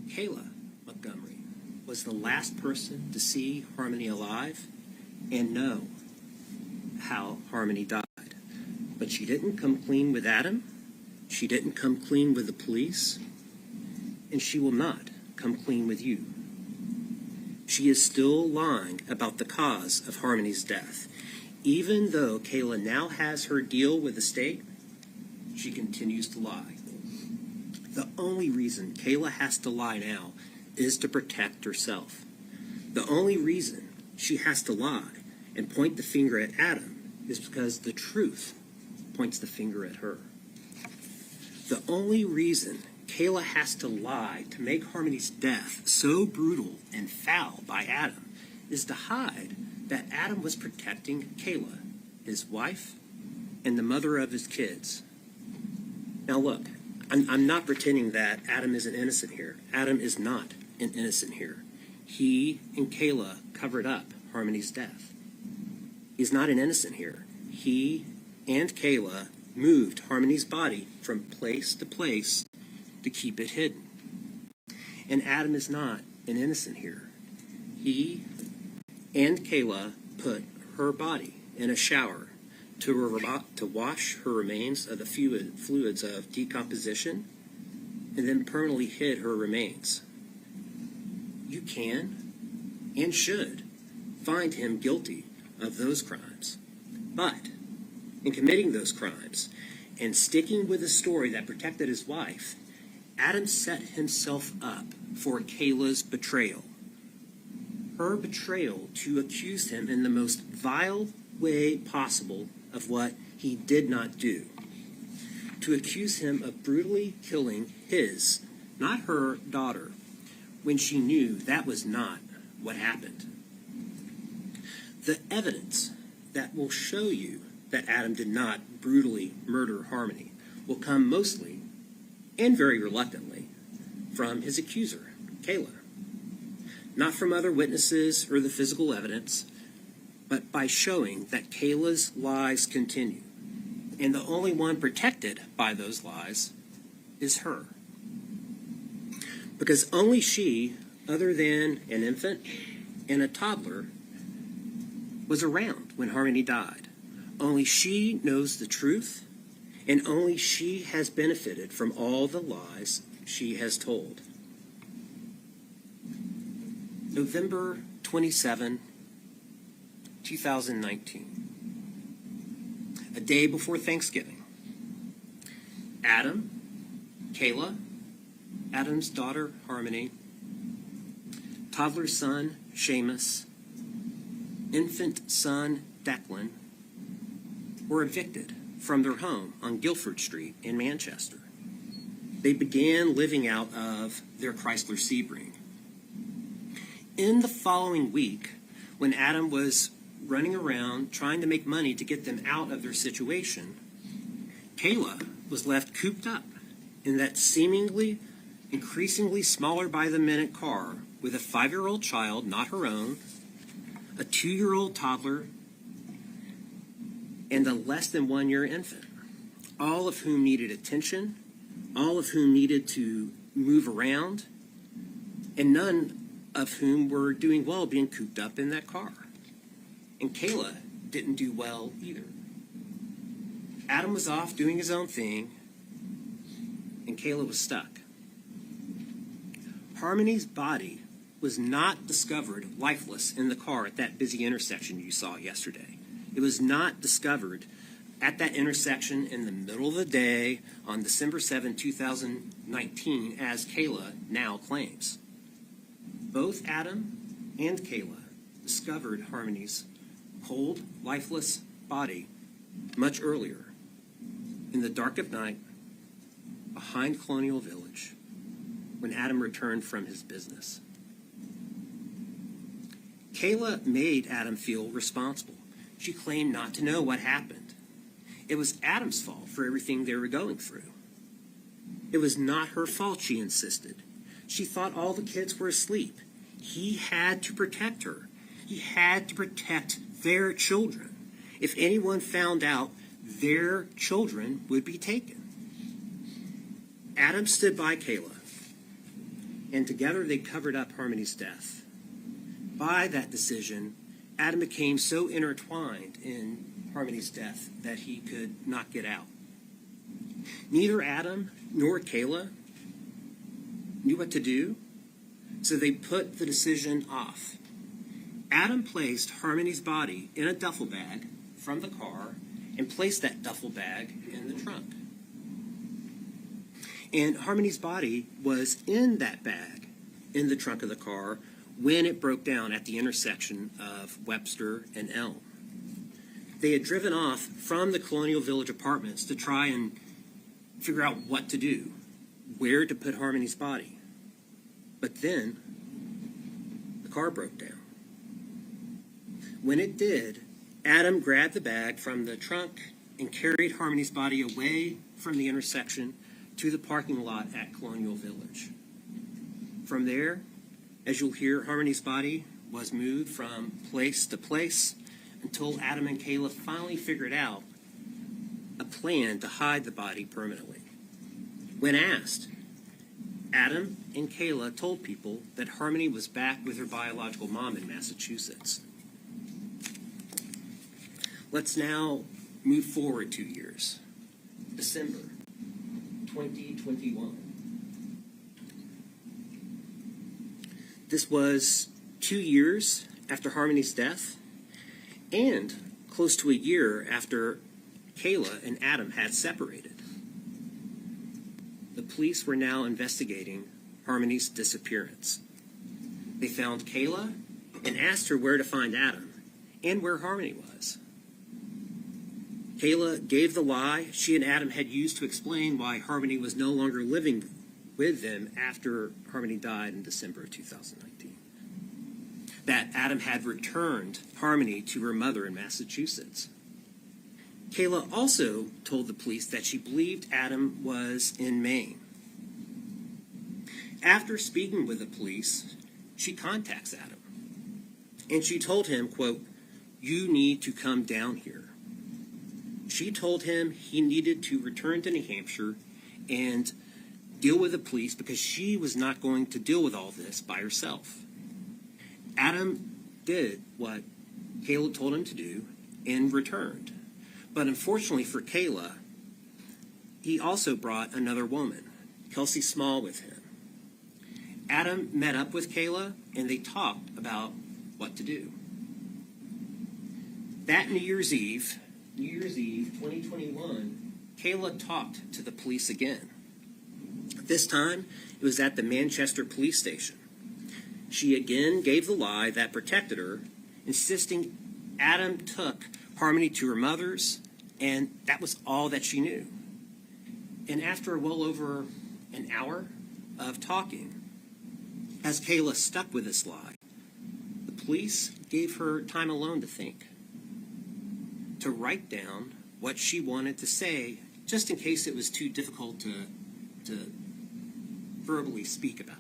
Kayla Montgomery was the last person to see Harmony alive and know how Harmony died. But she didn't come clean with Adam. She didn't come clean with the police. And she will not come clean with you. She is still lying about the cause of Harmony's death. Even though Kayla now has her deal with the state, she continues to lie. The only reason Kayla has to lie now is to protect herself. The only reason she has to lie and point the finger at Adam is because the truth points the finger at her. The only reason Kayla has to lie to make Harmony's death so brutal and foul by Adam is to hide that Adam was protecting Kayla, his wife, and the mother of his kids. Now look, I'm not pretending that Adam isn't innocent here. Adam is not an innocent here. He and Kayla covered up Harmony's death. He's not an innocent here. He and Kayla moved Harmony's body from place to place to keep it hidden. And Adam is not an innocent here. He and Kayla put her body in a shower to wash her remains of the fluids of decomposition and then permanently hid her remains. You can and should find him guilty of those crimes. But in committing those crimes and sticking with a story that protected his wife, Adam set himself up for Kayla's betrayal. Her betrayal to accuse him in the most vile way possible of what he did not do. To accuse him of brutally killing his, not her, daughter, when she knew that was not what happened. The evidence that will show you that Adam did not brutally murder Harmony will come mostly, and very reluctantly, from his accuser, Kayla. Not from other witnesses or the physical evidence, but by showing that Kayla's lies continue. And the only one protected by those lies is her. Because only she, other than an infant and a toddler, was around when Harmony died. Only she knows the truth, and only she has benefited from all the lies she has told. November 27, 2019. A day before Thanksgiving. Adam, Kayla, Adam's daughter Harmony, toddler son Seamus, infant son Declan were evicted from their home on Guilford Street in Manchester. They began living out of their Chrysler Sebring. In the following week, when Adam was running around trying to make money to get them out of their situation, Kayla was left cooped up in that seemingly increasingly smaller by the minute car with a 5-year-old child, not her own, a 2-year-old toddler, and a less than 1-year infant, all of whom needed attention, all of whom needed to move around, and none of whom were doing well being cooped up in that car. And Kayla didn't do well either. Adam was off doing his own thing, and Kayla was stuck. Harmony's body was not discovered lifeless in the car at that busy intersection you saw yesterday. It was not discovered at that intersection in the middle of the day on December 7, 2019, as Kayla now claims. Both Adam and Kayla discovered Harmony's cold, lifeless body much earlier, in the dark of night, behind Colonial Village, when Adam returned from his business. Kayla made Adam feel responsible. She claimed not to know what happened. It was Adam's fault for everything they were going through. It was not her fault, she insisted. She thought all the kids were asleep. He had to protect her. He had to protect their children. If anyone found out, their children would be taken. Adam stood by Kayla, and together they covered up Harmony's death. By that decision, Adam became so intertwined in Harmony's death that he could not get out. Neither Adam nor Kayla knew what to do, so they put the decision off. Adam placed Harmony's body in a duffel bag from the car and placed that duffel bag in the trunk. And Harmony's body was in that bag in the trunk of the car when it broke down at the intersection of Webster and Elm. They had driven off from the Colonial Village apartments to try and figure out what to do, where to put Harmony's body. But then the car broke down. When it did, Adam grabbed the bag from the trunk and carried Harmony's body away from the intersection to the parking lot at Colonial Village. From there, as you'll hear, Harmony's body was moved from place to place until Adam and Kayla finally figured out a plan to hide the body permanently. When asked, Adam and Kayla told people that Harmony was back with her biological mom in Massachusetts. Let's now move forward 2 years. December 2021. This was 2 years after Harmony's death and close to a year after Kayla and Adam had separated. The police were now investigating Harmony's disappearance. They found Kayla and asked her where to find Adam and where Harmony was. Kayla gave the lie she and Adam had used to explain why Harmony was no longer living with them after Harmony died in December of 2019. That Adam had returned Harmony to her mother in Massachusetts. Kayla also told the police that she believed Adam was in Maine. After speaking with the police, she contacts Adam, and she told him, quote, "You need to come down here." She told him he needed to return to New Hampshire and deal with the police because she was not going to deal with all this by herself. Adam did what Kayla told him to do and returned. But unfortunately for Kayla, he also brought another woman, Kelsey Small, with him. Adam met up with Kayla and they talked about what to do. That New Year's Eve 2021, Kayla talked to the police again. This time, it was at the Manchester police station. She again gave the lie that protected her, insisting Adam took Harmony to her mother's, and that was all that she knew. And after well over an hour of talking, as Kayla stuck with this lie, the police gave her time alone to think, to write down what she wanted to say, just in case it was too difficult to verbally speak about.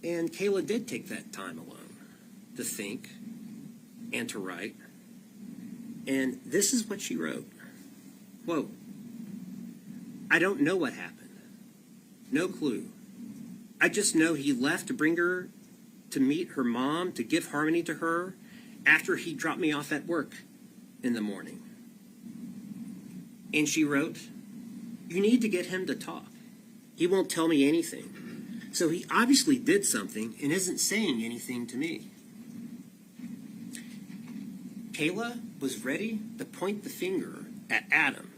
And Kayla did take that time alone to think and to write. And this is what she wrote. Quote, "I don't know what happened. No clue. I just know he left to bring her to meet her mom, to give Harmony to her, after he dropped me off at work in the morning." And she wrote, "You need to get him to talk. He won't tell me anything. So he obviously did something and isn't saying anything to me." Kayla was ready to point the finger at Adam,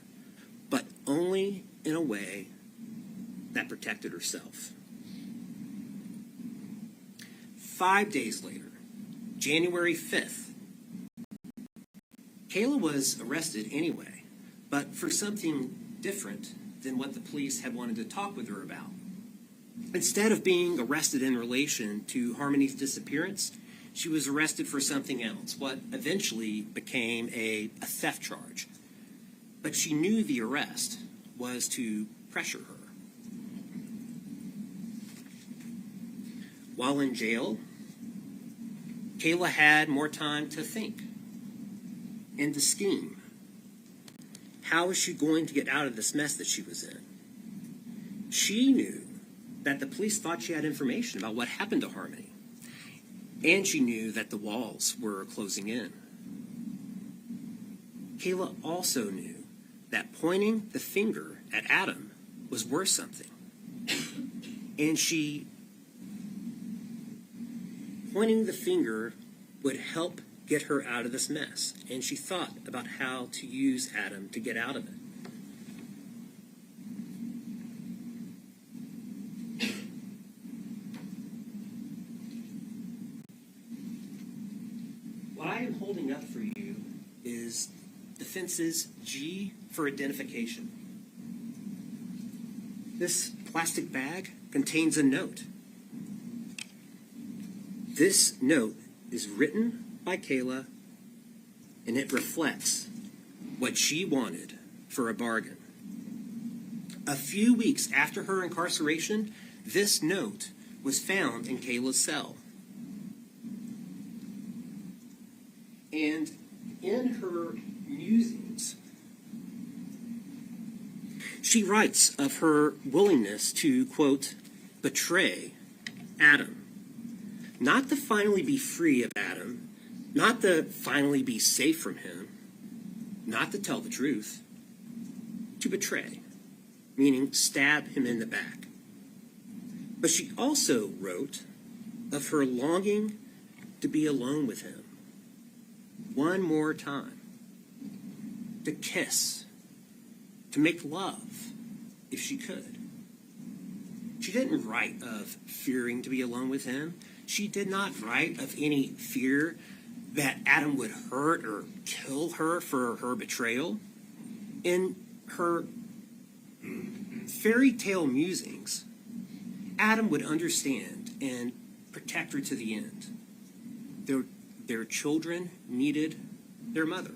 but only in a way that protected herself. 5 days later, January 5th, Kayla was arrested anyway, but for something different than what the police had wanted to talk with her about. Instead of being arrested in relation to Harmony's disappearance, she was arrested for something else, what eventually became a theft charge. But she knew the arrest was to pressure her. While in jail, Kayla had more time to think and to scheme. How was she going to get out of this mess that she was in? She knew that the police thought she had information about what happened to Harmony, and she knew that the walls were closing in. Kayla also knew that pointing the finger at Adam was worth something, and pointing the finger would help get her out of this mess, and she thought about how to use Adam to get out of it. What I am holding up for you is defense's G for identification. This plastic bag contains a note. This note is written by Kayla, and it reflects what she wanted for a bargain. A few weeks after her incarceration, this note was found in Kayla's cell. And in her musings, she writes of her willingness to, quote, betray Adam. Not to finally be free of Adam, not to finally be safe from him, not to tell the truth, to betray, meaning stab him in the back. But she also wrote of her longing to be alone with him one more time, to kiss, to make love if she could. She didn't write of fearing to be alone with him. She did not write of any fear that Adam would hurt or kill her for her betrayal. In her fairy tale musings, Adam would understand and protect her to the end. Their children needed their mother,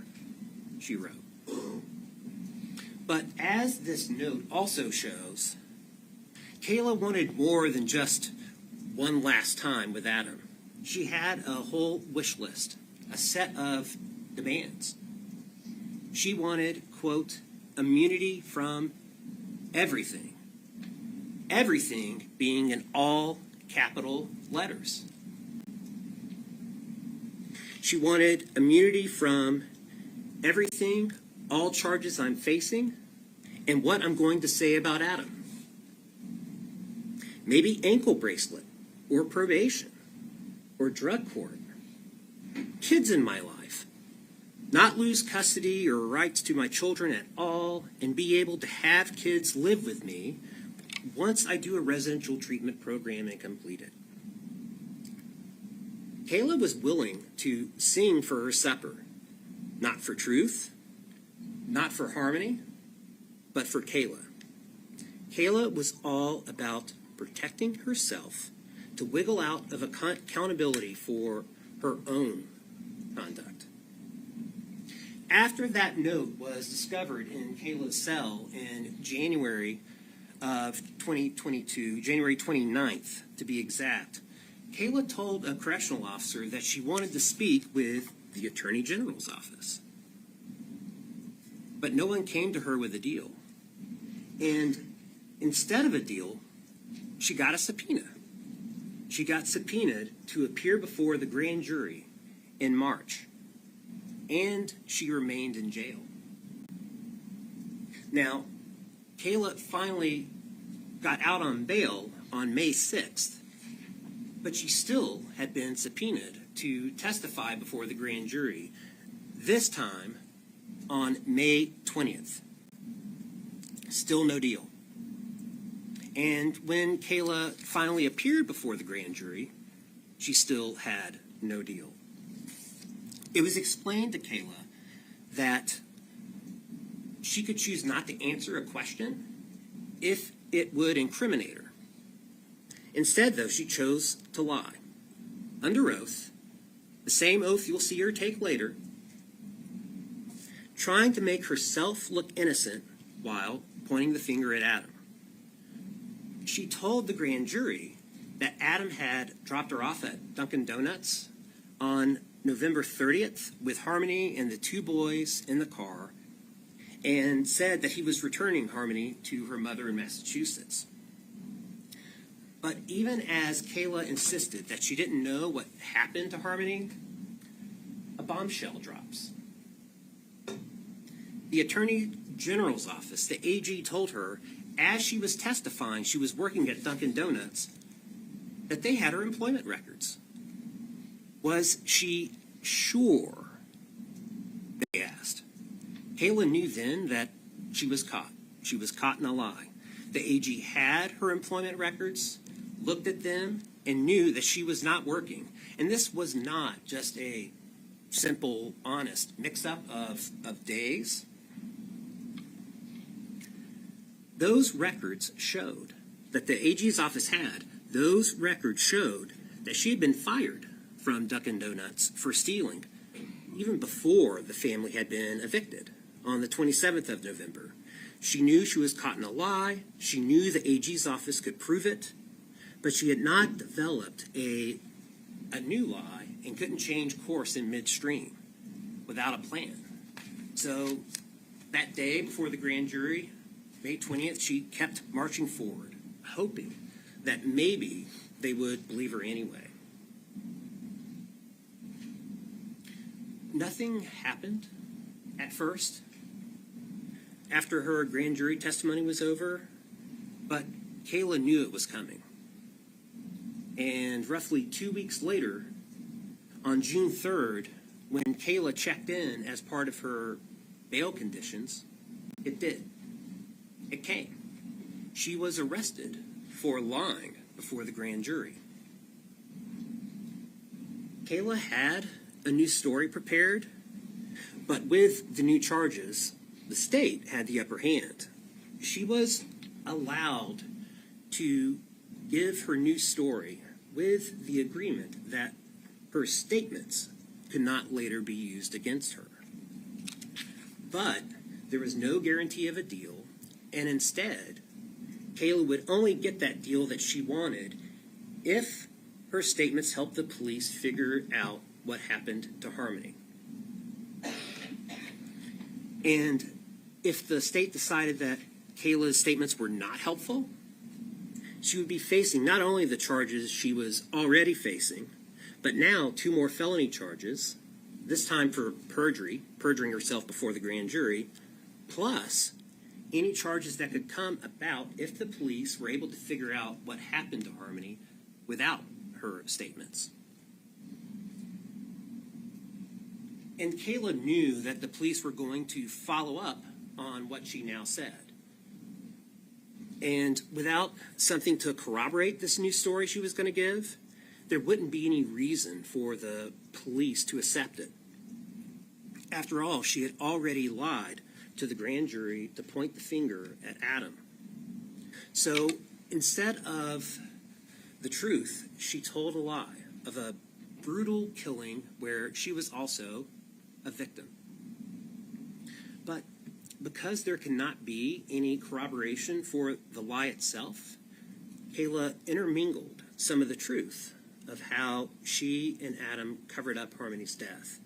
she wrote. But as this note also shows, Kayla wanted more than just one last time with Adam. She had a whole wish list, a set of demands. She wanted, quote, immunity from everything. Everything being in all capital letters. She wanted immunity from everything, all charges I'm facing, and what I'm going to say about Adam. Maybe ankle bracelet, or probation, or drug court. Kids in my life. Not lose custody or rights to my children at all, and be able to have kids live with me once I do a residential treatment program and complete it. Kayla was willing to sing for her supper, not for truth, not for harmony, but for Kayla. Kayla was all about protecting herself to wiggle out of accountability for her own conduct. After that note was discovered in Kayla's cell in January of 2022, January 29th to be exact, Kayla told a correctional officer that she wanted to speak with the Attorney General's office. But no one came to her with a deal. And instead of a deal, she got a subpoena. She got subpoenaed to appear before the grand jury in March. And she remained in jail. Now, Kayla finally got out on bail on May 6th, but she still had been subpoenaed to testify before the grand jury This time on May 20th. Still no deal. And when Kayla finally appeared before the grand jury, she still had no deal. It was explained to Kayla that she could choose not to answer a question if it would incriminate her. Instead, though, she chose to lie. Under oath, the same oath you'll see her take later, trying to make herself look innocent while pointing the finger at Adam. She told the grand jury that Adam had dropped her off at Dunkin' Donuts on November 30th with Harmony and the two boys in the car, and said that he was returning Harmony to her mother in Massachusetts. But even as Kayla insisted that she didn't know what happened to Harmony, a bombshell drops. The Attorney General's office, the AG, told her as she was testifying she was working at Dunkin' Donuts that they had her employment records. Was she sure? They asked. Kayla knew then that she was caught. She was caught in a lie. The AG had her employment records, looked at them, and knew that she was not working. And this was not just a simple, honest mix-up of days. Those records showed that the AG's office had. Those records showed that she had been fired from Dunkin' Donuts for stealing even before the family had been evicted on the 27th of November. She knew she was caught in a lie. She knew the AG's office could prove it, but she had not developed a new lie and couldn't change course in midstream without a plan. So that day before the grand jury, May 20th, she kept marching forward, hoping that maybe they would believe her anyway. Nothing happened at first after her grand jury testimony was over, but Kayla knew it was coming. And roughly 2 weeks later, on June 3rd, when Kayla checked in as part of her bail conditions, it did. It came. She was arrested for lying before the grand jury. Kayla had a new story prepared, but with the new charges, the state had the upper hand. She was allowed to give her new story with the agreement that her statements could not later be used against her. But there was no guarantee of a deal, and instead, Kayla would only get that deal that she wanted if her statements helped the police figure out what happened to Harmony. And if the state decided that Kayla's statements were not helpful, she would be facing not only the charges she was already facing, but now 2 more felony charges, this time for perjuring herself before the grand jury, plus any charges that could come about if the police were able to figure out what happened to Harmony without her statements. And Kayla knew that the police were going to follow up on what she now said. And without something to corroborate this new story she was going to give, there wouldn't be any reason for the police to accept it. After all, she had already lied to the grand jury to point the finger at Adam. So instead of the truth, she told a lie of a brutal killing where she was also a victim. But because there cannot be any corroboration for the lie itself, Kayla intermingled some of the truth of how she and Adam covered up Harmony's death.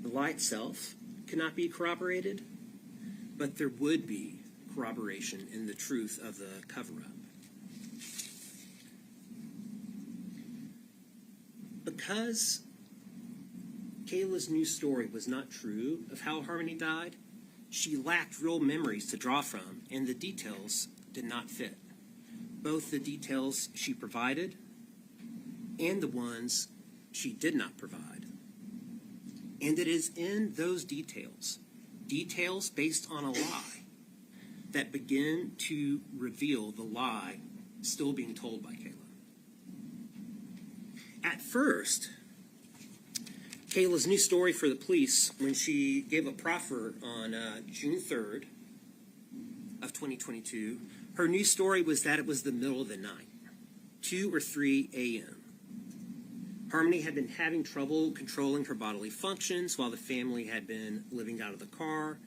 The lie itself cannot be corroborated, but there would be corroboration in the truth of the cover-up. Because Kayla's new story was not true of how Harmony died, she lacked real memories to draw from, and the details did not fit. Both the details she provided and the ones she did not provide. And it is in those details, details based on a lie, that begin to reveal the lie still being told by Kayla. At first, Kayla's new story for the police, when she gave a proffer on June 3rd of 2022, her new story was that it was the middle of the night, 2 or 3 a.m. Harmony had been having trouble controlling her bodily functions while the family had been living out of the car,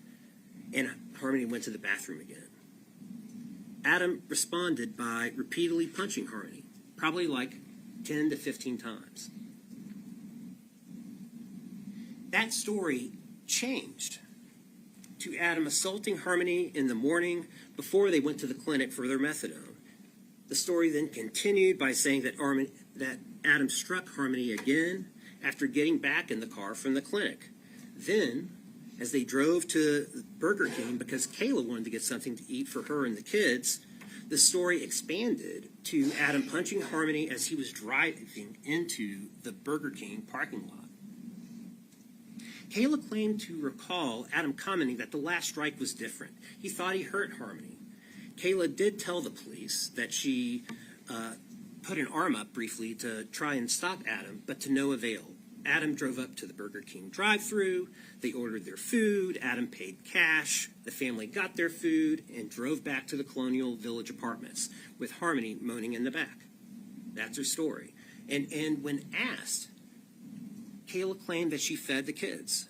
and Harmony went to the bathroom again. Adam responded by repeatedly punching Harmony, probably like 10 to 15 times. That story changed to Adam assaulting Harmony in the morning before they went to the clinic for their methadone. The story then continued by saying that Adam struck Harmony again after getting back in the car from the clinic. Then, as they drove to Burger King because Kayla wanted to get something to eat for her and the kids, the story expanded to Adam punching Harmony as he was driving into the Burger King parking lot. Kayla claimed to recall Adam commenting that the last strike was different. He thought he hurt Harmony. Kayla did tell the police that she put an arm up briefly to try and stop Adam, but to no avail. Adam drove up to the Burger King drive-thru. They ordered their food. Adam paid cash. The family got their food and drove back to the Colonial Village apartments with Harmony moaning in the back. That's her story. And when asked, Kayla claimed that she fed the kids.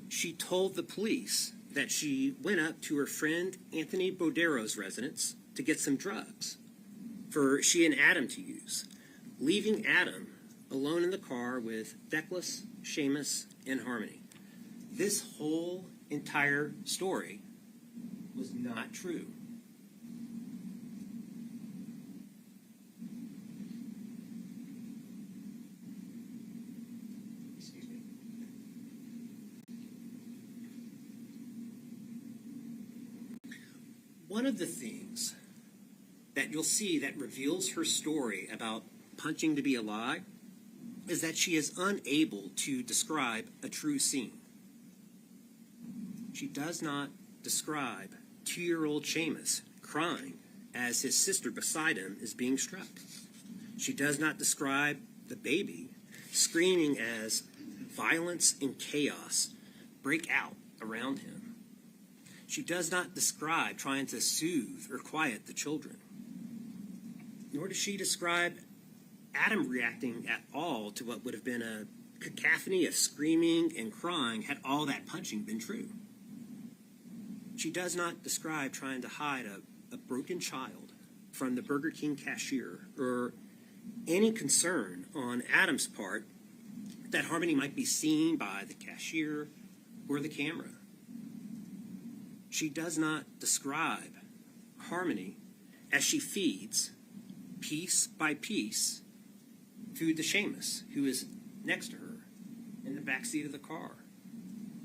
She told the police that she went up to her friend Anthony Bodero's residence to get some drugs for she and Adam to use, leaving Adam alone in the car with Declan, Seamus, and Harmony. This whole entire story was not true. Excuse me. One of the things that you'll see that reveals her story about punching to be a lie is that she is unable to describe a true scene. She does not describe 2-year-old Seamus crying as his sister beside him is being struck. She does not describe the baby screaming as violence and chaos break out around him. She does not describe trying to soothe or quiet the children. Nor does she describe Adam reacting at all to what would have been a cacophony of screaming and crying had all that punching been true. She does not describe trying to hide a broken child from the Burger King cashier or any concern on Adam's part that Harmony might be seen by the cashier or the camera. She does not describe Harmony as she feeds, piece by piece, food to Seamus, who is next to her in the backseat of the car.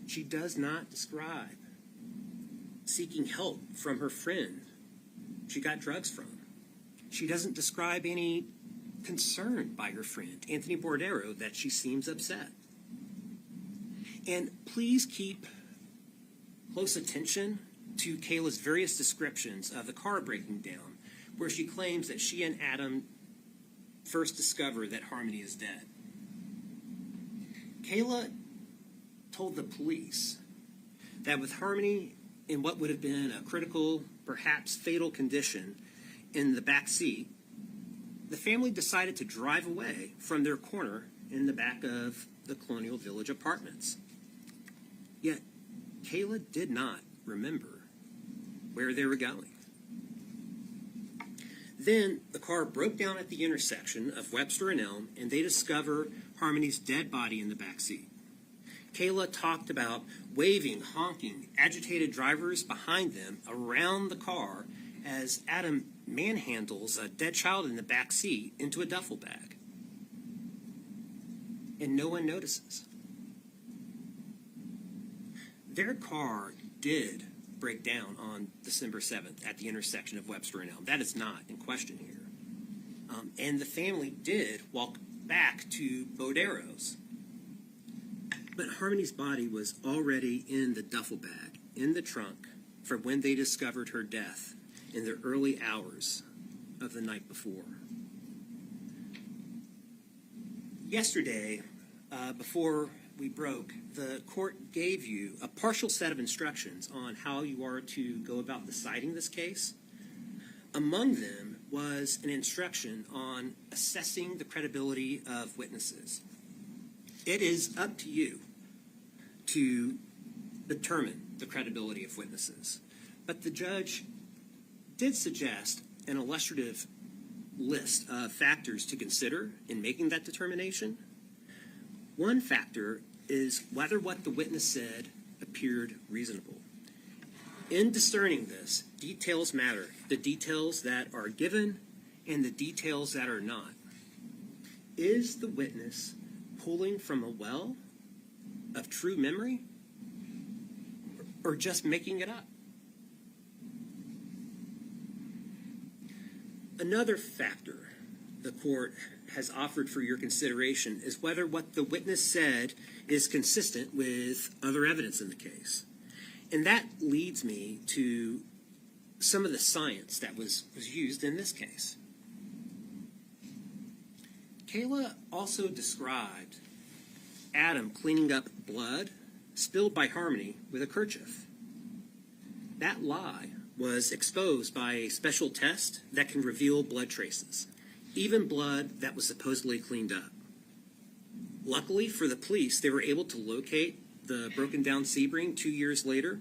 She does not describe seeking help from her friend she got drugs from. She doesn't describe any concern by her friend, Anthony Bordero, that she seems upset. And please keep close attention to Kayla's various descriptions of the car breaking down, where she claims that she and Adam first discovered that Harmony is dead. Kayla told the police that with Harmony in what would have been a critical, perhaps fatal condition in the back seat, the family decided to drive away from their corner in the back of the Colonial Village apartments. Yet, Kayla did not remember where they were going. Then, the car broke down at the intersection of Webster and Elm, and they discover Harmony's dead body in the back seat. Kayla talked about waving, honking, agitated drivers behind them around the car as Adam manhandles a dead child in the back seat into a duffel bag. And no one notices. Their car did break down on December 7th at the intersection of Webster and Elm. That is not in question here. And the family did walk back to Bodero's. But Harmony's body was already in the duffel bag, in the trunk, from when they discovered her death in the early hours of the night before. Yesterday, before we broke, the court gave you a partial set of instructions on how you are to go about deciding this case. Among them was an instruction on assessing the credibility of witnesses. It is up to you to determine the credibility of witnesses. But the judge did suggest an illustrative list of factors to consider in making that determination. One factor is whether what the witness said appeared reasonable. In discerning this, details matter. The details that are given and the details that are not. Is the witness pulling from a well of true memory or just making it up? Another factor the court has offered for your consideration is whether what the witness said is consistent with other evidence in the case. And that leads me to some of the science that was used in this case. Kayla also described Adam cleaning up blood spilled by Harmony with a kerchief. That lie was exposed by a special test that can reveal blood traces, even blood that was supposedly cleaned up. Luckily for the police, they were able to locate the broken down Sebring 2 years later.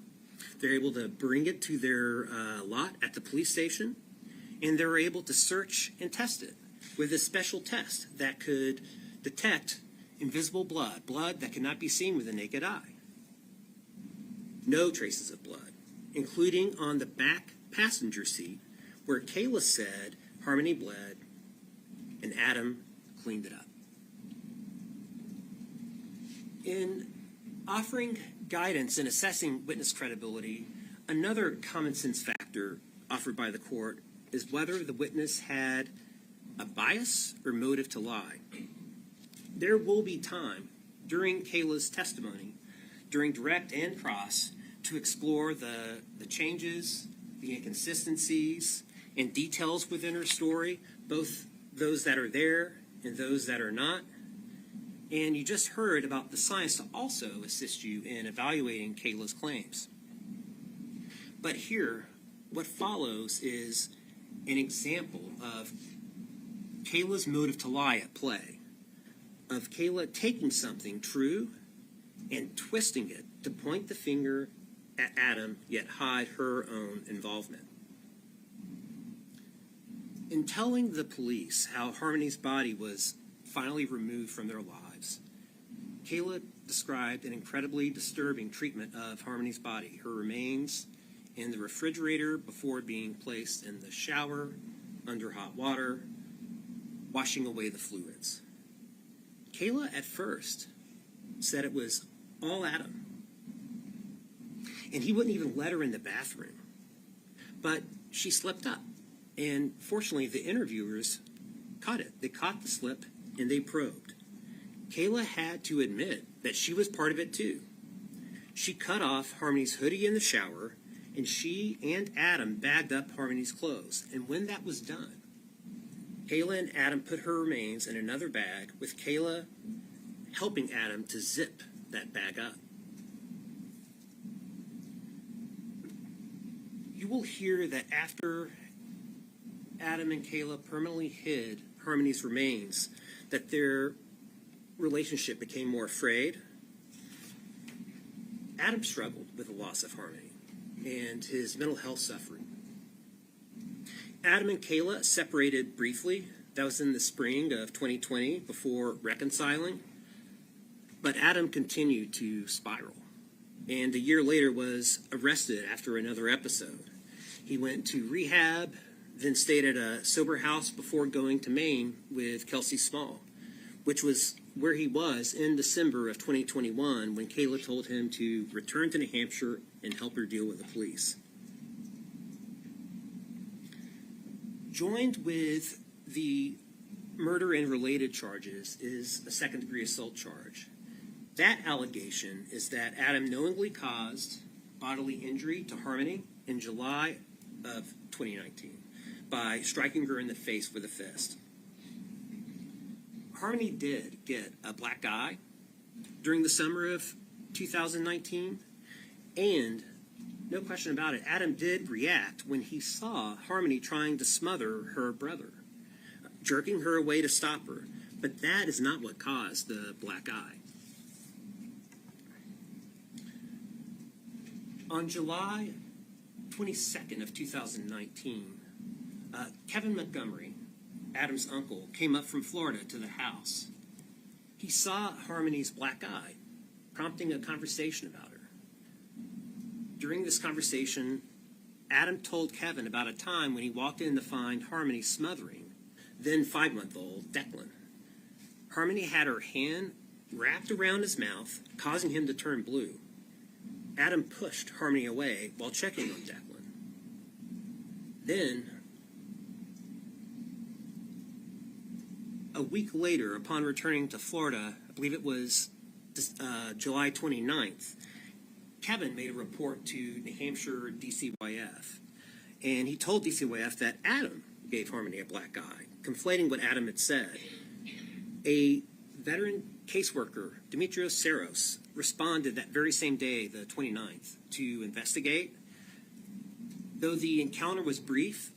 They're able to bring it to their lot at the police station, and they were able to search and test it with a special test that could detect invisible blood, blood that cannot be seen with the naked eye. No traces of blood, including on the back passenger seat where Kayla said Harmony bled and Adam cleaned it up. In offering guidance in assessing witness credibility, another common sense factor offered by the court is whether the witness had a bias or motive to lie. There will be time during Kayla's testimony, during direct and cross, to explore the changes, the inconsistencies, and details within her story, both those that are there and those that are not. And you just heard about the science to also assist you in evaluating Kayla's claims. But here, what follows is an example of Kayla's motive to lie at play, of Kayla taking something true and twisting it to point the finger at Adam, yet hide her own involvement. In telling the police how Harmony's body was finally removed from their lives, Kayla described an incredibly disturbing treatment of Harmony's body, her remains in the refrigerator before being placed in the shower, under hot water, washing away the fluids. Kayla at first said it was all Adam, and he wouldn't even let her in the bathroom. But she slipped up, and fortunately the interviewers caught it. They caught the slip, and they probed. Kayla had to admit that she was part of it too. She cut off Harmony's hoodie in the shower, and she and Adam bagged up Harmony's clothes. And when that was done, Kayla and Adam put her remains in another bag, with Kayla helping Adam to zip that bag up. You will hear that after Adam and Kayla permanently hid Harmony's remains, that their relationship became more frayed. Adam struggled with the loss of Harmony and his mental health suffering. Adam and Kayla separated briefly. That was in the spring of 2020 before reconciling. But Adam continued to spiral, and a year later was arrested after another episode. He went to rehab, then stayed at a sober house before going to Maine with Kelsey Small, which was where he was in December of 2021 when Kayla told him to return to New Hampshire and help her deal with the police. Joined with the murder and related charges is a second-degree assault charge. That allegation is that Adam knowingly caused bodily injury to Harmony in July of 2019 by striking her in the face with a fist. Harmony did get a black eye during the summer of 2019, and no question about it, Adam did react when he saw Harmony trying to smother her brother, jerking her away to stop her. But that is not what caused the black eye. On July 22nd of 2019, Kevin Montgomery, Adam's uncle, came up from Florida to the house. He saw Harmony's black eye, prompting a conversation about her. During this conversation, Adam told Kevin about a time when he walked in to find Harmony smothering then 5-month-old Declan. Harmony had her hand wrapped around his mouth, causing him to turn blue. Adam pushed Harmony away while checking on Declan. Then, a week later, upon returning to Florida, I believe it was July 29th, Kevin made a report to New Hampshire DCYF, and he told DCYF that Adam gave Harmony a black eye, conflating what Adam had said. A veteran caseworker, Demetrios Saros, responded that very same day, the 29th, to investigate. Though the encounter was brief,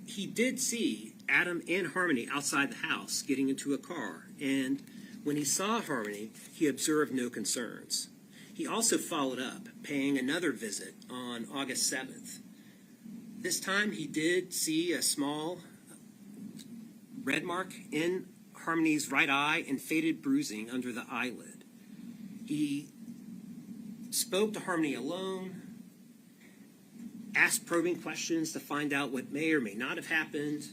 he did see Adam and Harmony outside the house getting into a car, and when he saw Harmony, he observed no concerns. He also followed up, paying another visit on August 7th. This time he did see a small red mark in Harmony's right eye and faded bruising under the eyelid. He spoke to Harmony alone, asked probing questions to find out what may or may not have happened,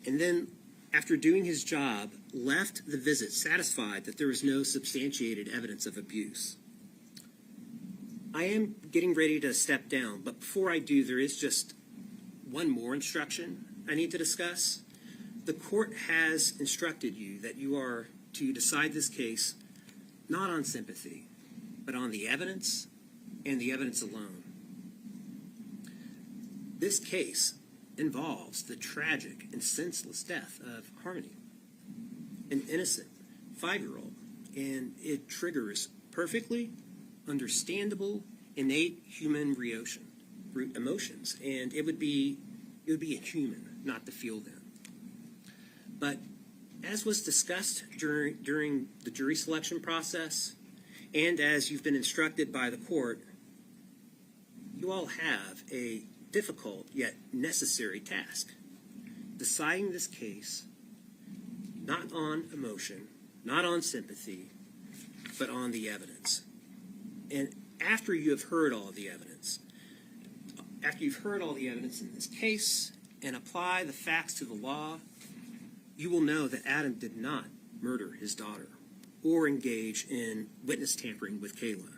and then, after doing his job, left the visit satisfied that there was no substantiated evidence of abuse. I am getting ready to step down, but before I do, there is just one more instruction I need to discuss. The court has instructed you that you are to decide this case not on sympathy, but on the evidence and the evidence alone. This case involves the tragic and senseless death of Harmony, an innocent 5-year-old, and it triggers perfectly understandable, innate human emotions, and it would be inhuman not to feel them. But as was discussed during the jury selection process, and as you've been instructed by the court, you all have a difficult yet necessary task: deciding this case not on emotion, not on sympathy, but on the evidence. And after you have heard all the evidence, after you've heard all the evidence in this case and apply the facts to the law, you will know that Adam did not murder his daughter or engage in witness tampering with Kayla.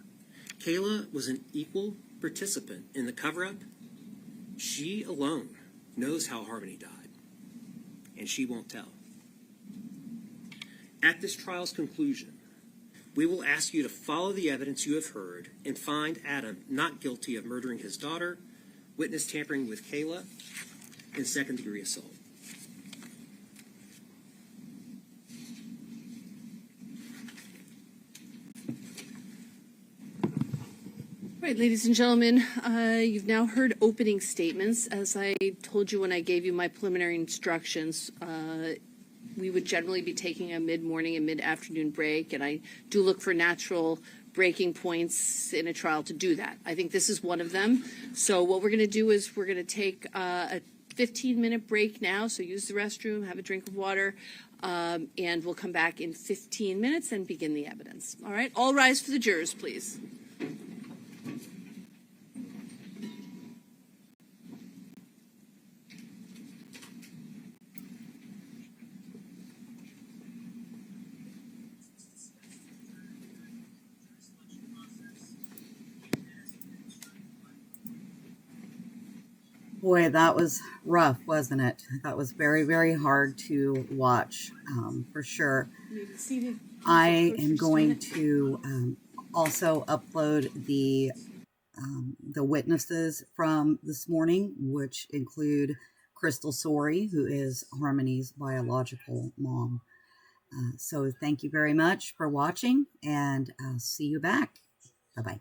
Kayla was an equal participant in the cover-up. She alone knows how Harmony died, and she won't tell. At this trial's conclusion, we will ask you to follow the evidence you have heard and find Adam not guilty of murdering his daughter, witness tampering with Kayla, and second-degree assault. All right, ladies and gentlemen, you've now heard opening statements. As I told you when I gave you my preliminary instructions, we would generally be taking a mid-morning and mid-afternoon break, and I do look for natural breaking points in a trial to do that. I think this is one of them. So what we're going to do is we're going to take a 15-minute break now, so use the restroom, have a drink of water, and we'll come back in 15 minutes and begin the evidence. All right, all rise for the jurors, please. Boy, that was rough, wasn't it? That was very, very hard to watch, for sure. You may be seated. I am going to also upload the witnesses from this morning, which include Crystal Sorey, who is Harmony's biological mom. So thank you very much for watching, and I'll see you back. Bye-bye.